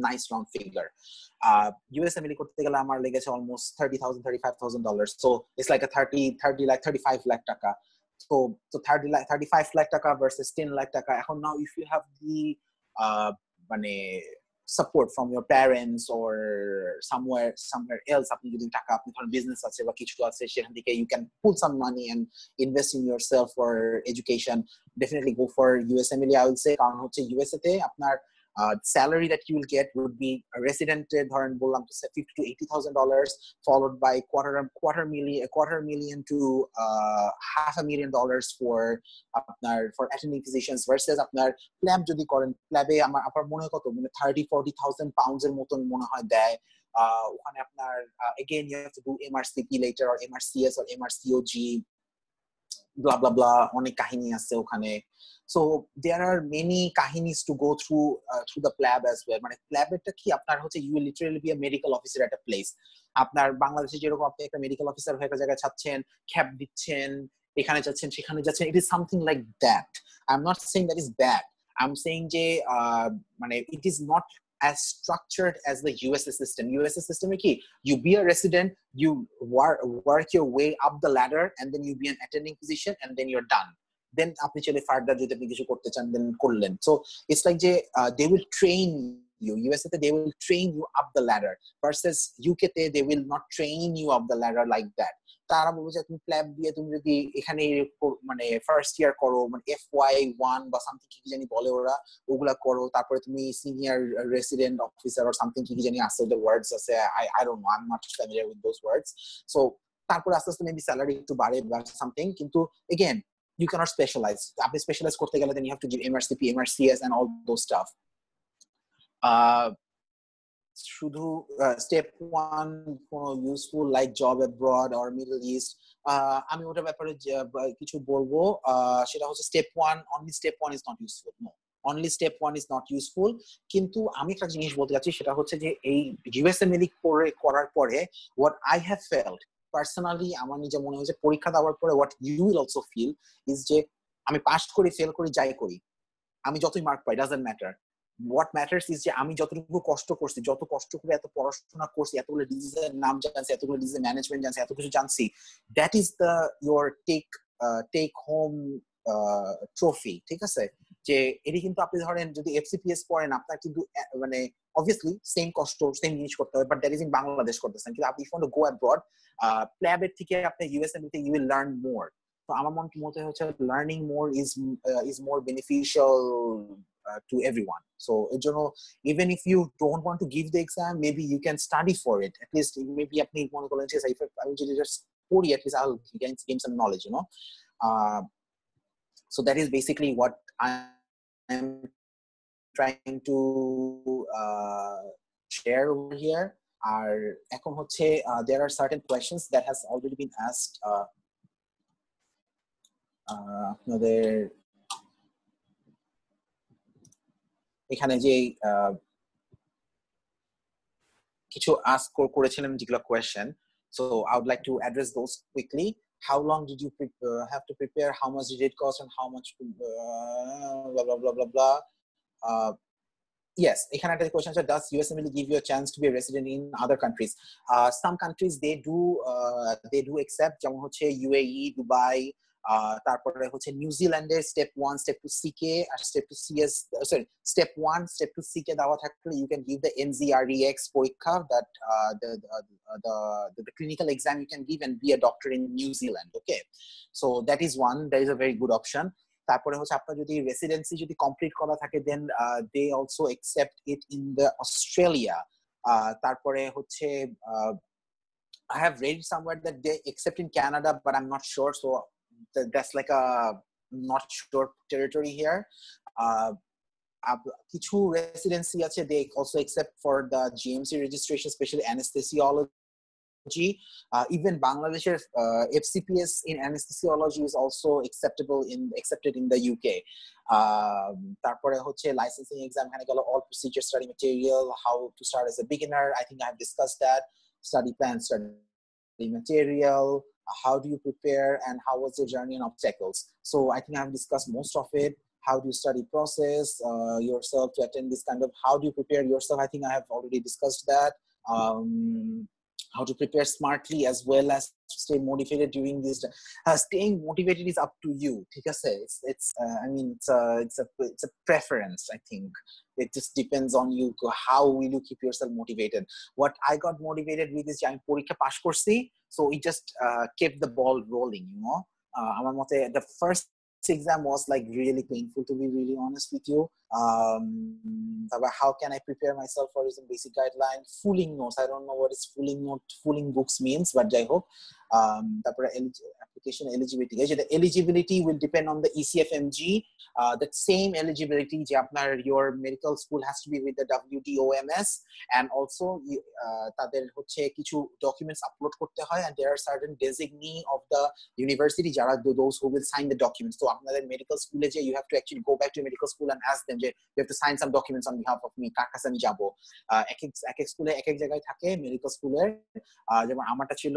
nice round figure. USMLE করতে গেলে আমার লেগেছে almost $35,000, so it's like a 35 lakh taka. So 35 lakh taka versus 10 lakh taka. Now if you have the মানে support from your parents or somewhere else, আপনি যদি টাকা, আপনি ধরেন বিজনেস আছে বা কিছু আছে, সেখান থেকে you can pull some money and invest in yourself for education, definitely go for USMLE, I would say. কারণ হচ্ছে USA তে আপনার salary that you will get would be a resident ধরেন বললাম তো $50,000 to $80,000, followed by quarter million to $500,000 for আপনার for attending physicians, versus আপনার প্ল্যাব যদি করেন, প্ল্যাবে আমার মনে হয় কত, মানে 30,000-40,000 pounds এর মতন মনে হয় দেয়। ওখানে আপনার again you have to do MRCP later, or MRCS or MRCOG, blah blah blah, অনেক কাহিনী আছে ওখানে। So there are many kahinis to go through the PLAB as well. মানে PLAB এটা কি, আপনার হচ্ছে you will literally be a medical officer at a place. আপনার বাংলাদেশে যেরকম আপনি একটা মেডিকেল অফিসার হয়ে একটা জায়গায় যাচ্ছেন, খ্যাপ দিচ্ছেন, এখানে যাচ্ছেন সেখানে যাচ্ছেন, it is something like that. I'm not saying that is bad. I'm saying যে মানে it is not as structured as the USA system. USA system কি, you be a resident, you work your way up the ladder, and then you be an attending physician, and then you're done. Then আপনি চলে further যদি আপনি কিছু করতে চান দেন করলেন. So it's like যে they will train you. USA তে they will train you up the ladder versus UK তে they will not train you up the ladder like that. তারা বলবে যে তুমি প্ল্যাব দিয়ে তুমি যদি এখানে মানে ফার্স্ট ইয়ার করো, মানে FY1 বা সামথিং কি জানি বলে ওরা, ওগুলা করো, তারপরে তুমি senior resident officer or something কি জানি আছে, the words আছে, I don't know, I'm not familiar with those words. So তারপরে আস্তে আস্তে মেবি স্যালারি একটু বাড়ে বা সামথিং, কিন্তু again you cannot specialize. আপনি স্পেশালাইজ করতে গেলে then you have to give MRCP, MRCS and all those stuff. শুধু স্টেপ 1 কোনো useful like job abroad or Middle East, আমি ওটার ব্যাপারে কিছু বলবো। সেটা হচ্ছে step 1, only step 1 is not useful. No, only step 1 is not useful. কিন্তু আমি একটা জিনিস বলতে চাচ্ছি, সেটা হচ্ছে যে এই USMLE করার পরে what I have felt personally, আমার নিজে মনে হয়েছে পরীক্ষা দেওয়ার পরে what you will also feel is যে আমি পাস করি ফেল করি যাই করি, আমি যতই mark pi doesn't matter. What matters is যে আমি যতটুকু কষ্ট করছি, যত কষ্ট করে এত পড়াশোনা করছি, এতগুলো ডিজিজের নাম জানছি, এতগুলো ডিজিজের ম্যানেজমেন্ট জানছি, এত কিছু জানছি, that is the your take home trophy, ঠিক আছে? যে এটি কিন্তু আপনি ধরেন যদি FCPS পড়েন, আপনার কিন্তু মানে obviously সেম কষ্ট সেম জিনিস করতে হবে, but that is in Bangladesh করতেছেন। কিন্তু আপনি if you want to go abroad, প্ল্যাব এর থেকে আপনি USMLE তে you will learn more. তো আমার মতে হচ্ছে learning more is more beneficial to everyone. So even if you don't want to give the exam, maybe you can study for it. At least maybe আপনি মনে করেন যে আমি যদি just পড়ি, at least I'll gain some knowledge, you know. So that is basically what I'm trying to share over here. আর এখন হচ্ছে there are certain questions that has already been asked. আপনাদের এখানে যে কিছু ask করেছিলেন যেগুলো question, so I would like to address those quickly. How long did you have to prepare? How much did it cost? And how much blah blah blah blah blah. Yes, এখানে একটা question আছে, does USMLE give you a chance to be a resident in other countries? Some countries they do accept, যেমন হচ্ছে UAE, Dubai, তারপরে হচ্ছে নিউজিল্যান্ডে step 1 step 2 CK আর step 2 CS, sorry step 1 step 2 CK দেওয়া থাকলে you can give the NZREX পরীক্ষা, that the clinical exam you can give and be a doctor in New Zealand. Okay, so that is a very good option. তারপরে হচ্ছে আপনার যদি residency যদি complete করা থাকে, দেন they also accept it in the Australia. তারপরে হচ্ছে I have read somewhere that they accept in Canada, but I'm not sure, so that's like a not sure territory here. কিছু রেসিডেন্সি আছে, they also accept for the GMC registration, especially anesthesiology. Even Bangladesh's FCPS in anesthesiology is also accepted in the UK. তারপরে হচ্ছে licensing exam, এখানে গেল all procedure, study material, how to start as a beginner, I think I have discussed that, study plan, study material, how do you prepare, and how was your journey and obstacles. So I think I have discussed most of it. How do you study process yourself to attend this kind of, how do you prepare yourself, I think I have already discussed that. How to prepare smartly as well as to stay motivated during this. Staying motivated is up to you. It's I mean it's a preference. I think it just depends on you. How will you keep yourself motivated? What I got motivated with is I'm porikha pass korchi, so it just kept the ball rolling, you know. Amar mote the first exam was like really painful, to be really honest with you. How can I prepare myself for some basic guidelines? Fooling notes, I don't know what is fooling books means, but I hope application eligibility. The eligibility will depend on the ECFMG. That same eligibility, your medical school has to be with the WDOMS, and also তাদের হচ্ছে কিছু documents upload করতে হয়, and there are certain designee of the university যারা those who will sign the documents. So আপনাদের medical school যে you have to actually go back to medical school and ask them যে you have to sign some documents on behalf of me, কার কাছে আমি যাব। এক এক স্কুলে এক এক জায়গায় থাকে মেডিকেল স্কুলের, যেমন আমারটা ছিল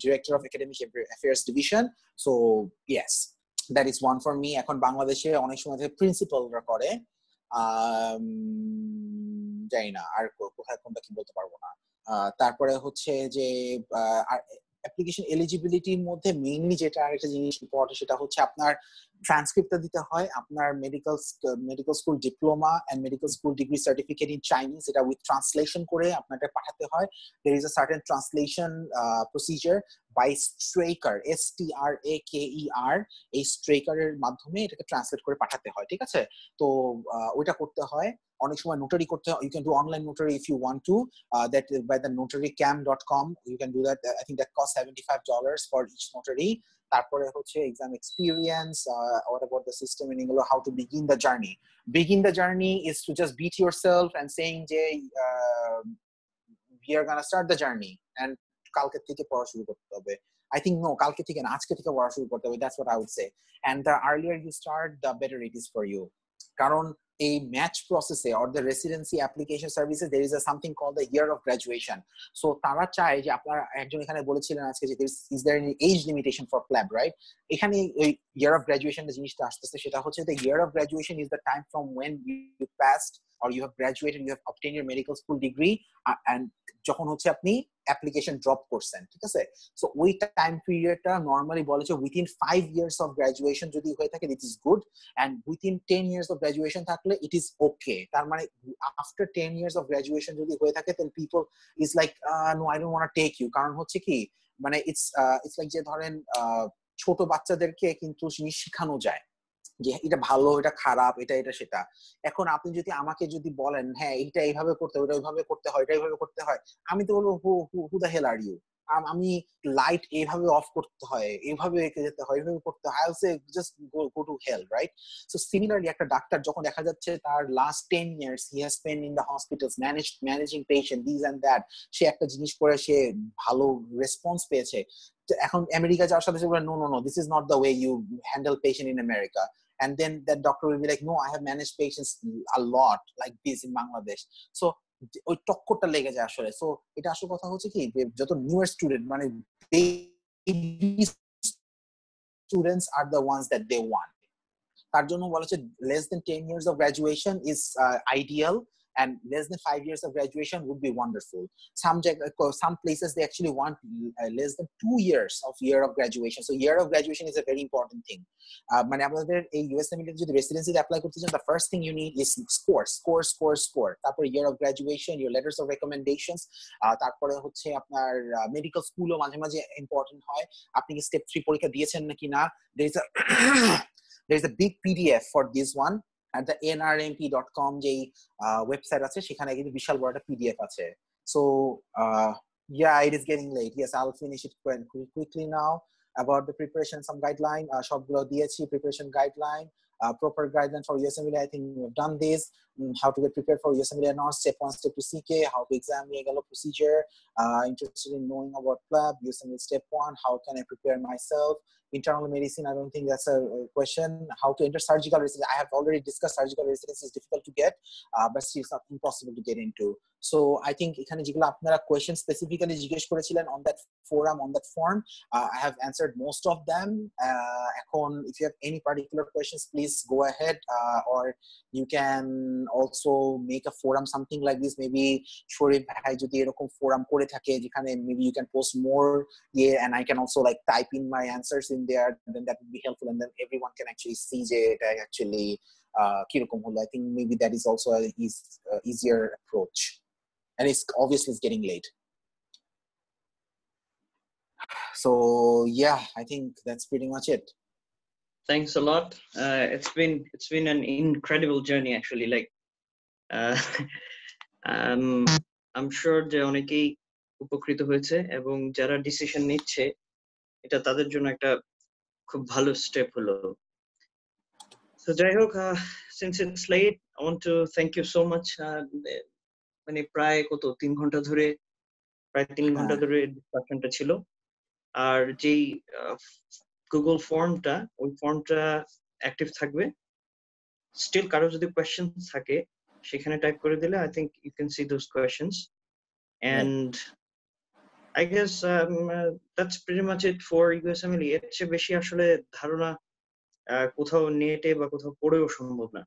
Director of Academic Affairs Division. So yes, that is one for me. এখন বাংলাদেশে অনেক সময় প্রিন্সিপালরা করে, জানি না আর কোথায় কোনটা কি বলতে পারবো না। তারপরে হচ্ছে যে অ্যাপ্লিকেশন এলিজিবিলিটির মধ্যে মেইনলি যেটা আরেকটা জিনিস ইম্পর্টেন্ট, সেটা হচ্ছে আপনার ট্রান্সক্রিপ্টটা দিতে হয়, আপনার medical school diploma and medical school degree certificate in Chinese, এটা উইথ ট্রান্সলেশন করে আপনাকে পাঠাতে হয়। There is a certain translation procedure by Straker, STRAKER, এই স্ট্রেকারের মাধ্যমে এটাকে ট্রান্সলেট করে পাঠাতে হয়, ঠিক আছে? তো ওইটা করতে হয়। অনেক সময় নোটারি করতে হয়, you can do online notary if you want to, that by the notarycam.com you can do that. I think that costs $75 for each notary. তারপরে হচ্ছে exam experience, what about the system in English, how to begin the journey is to just beat yourself and saying যে we are gonna start the journey and কালকে থেকে পড়া শুরু করতে হবে। I think no, কালকে থেকে না, আজকে থেকে পড়া শুরু করতে হবে, that's what I would say. And the earlier you start, the better it is for you. কারণ এই ম্যাচ প্রসেসে or the residency application services there is a something called the year of graduation. So তারা চায় যে আপনারা একজন এখানে বলেছিলেন আজকে যে is there any age limitation for pleb, right? এখানে এই year of graduation এর জিনিসটা আসতেছে, সেটা হচ্ছে the year of graduation is the time from when you passed or you have graduated, you have obtained your medical school degree, and যখন হচ্ছে আপনি অ্যাপ্লিকেশন ড্রপ করছেন, ঠিক আছে? সো ওই টাইম পিরিয়ডটা নরমালি বলে যে উইথিন 5 years of graduation যদি হয়ে থাকে it is good, and within 10 years of graduation থাকলে ইট ইজ ওকে। তার মানে আফটার 10 years of graduation যদি হয়ে থাকে then people is like no, I don't want to take you। কারণ হচ্ছে কি, মানে it's like যে ধরেন ছোট বাচ্চাদেরকে কিন্তু জিনিস শেখানো যায় যে এটা ভালো, এটা খারাপ, এটা এটা সেটা। এখন আপনি যদি আমাকে যদি বলেন হ্যাঁ এটা এইভাবে করতে হয়, ওটা ওইভাবে করতে হয়, এটা এইভাবে করতে হয়, আমি তো বলবো who the hell are you. আমি লাইট এইভাবে অফ করতে হয়, এইভাবে রেখে যেতে হয়, এইভাবে করতে হয়, I will say just go to hell, right? So similarly একটা ডাক্তার যখন দেখা যাচ্ছে তার last 10 years he has spend in the hospitals managing patient this and that, সে একটা জিনিস করে সে ভালো রেসপন্স পেয়েছে, এখন আমেরিকা যাওয়ার সাথে সাথে no no no, this is not the way you handle patient in America. And then that doctor will be like, no, I have managed patients a lot like this in Bangladesh. So ওই টক্করটা লেগে যায় আসলে। So এটা আসল কথা হচ্ছে কি, যত নিউয়ার স্টুডেন্ট মানে স্টুডেন্টস আর the ones that they want, তার জন্য বলা হচ্ছে less than 10 years of graduation is ideal, and less than 5 years of graduation would be wonderful. Some places they actually want less than 2 years of year of graduation. So year of graduation is a very important thing. মানে আপনাদের এই USMLE যদি রেসিডেন্সিতে apply করতে চান, the first thing you need is score. তারপর year of graduation, your letters of recommendations, তারপরে হচ্ছে আপনার মেডিকেল স্কুলও মাঝে মাঝে ইম্পর্টেন্ট হয়, আপনি কি স্টেপ 3 পরীক্ষা দিয়েছেন নাকি না। There's a big PDF for this one at the nrmp.com যে ওয়েবসাইট আছে, সেখানে কিন্তু বিশাল বড় একটা PDF আছে। So yeah, it is getting late. Yes, I'll finish it quickly now. About the preparation, some guideline, সবগুলো দিয়েছি, preparation guideline, proper guideline for USMLE, I think we've done this. How to get prepared for USMLE or not, step 1, step 2 CK, how to exam procedure, interested in knowing about PLAB, USMLE step 1, how can I prepare myself, internal medicine, I don't think that's a question, how to enter surgical residency, I have already discussed surgical residency is difficult to get, but still it's not impossible to get into. So I think এখানে যেগুলো আপনারা question specifically জিজ্ঞেস করেছিলেন on that forum, on that form, I have answered most of them. এখন if you have any particular questions, please go ahead, or you can also make a forum, something like this, maybe Sharif bhai jodi erokom forum kore thake jekhane maybe you can post more, yeah, and I can also like type in my answers in there, then that would be helpful, and then everyone can actually see je eta actually kirokom holo. I think maybe that is also a easier approach, and it's obviously it's getting late. So yeah, I think that's pretty much it. Thanks a lot. It's been an incredible journey actually, like I'm sure যে অনেকেই উপকৃত হয়েছে, এবং যারা decision নিচ্ছে এটা তাদের জন্য একটা খুব ভালো স্টেপ হলো। So যাই হোক, since it's late, I want to thank you so much. মানে প্রায় 3 ঘন্টা ধরে ডিসকাশনটা ছিল, আর যেই গুগল ফর্মটা, ওই ফর্মটা অ্যাক্টিভ থাকবে, স্টিল কারো যদি কোয়েশ্চেন থাকে সেখানে টাইপ করে দিলে I think you can see those questions, and I guess that's pretty much it for USMLE. এর চেয়ে বেশি আসলে ধারণা কোথাও নেটে বা কোথাও পড়েও সম্ভব না।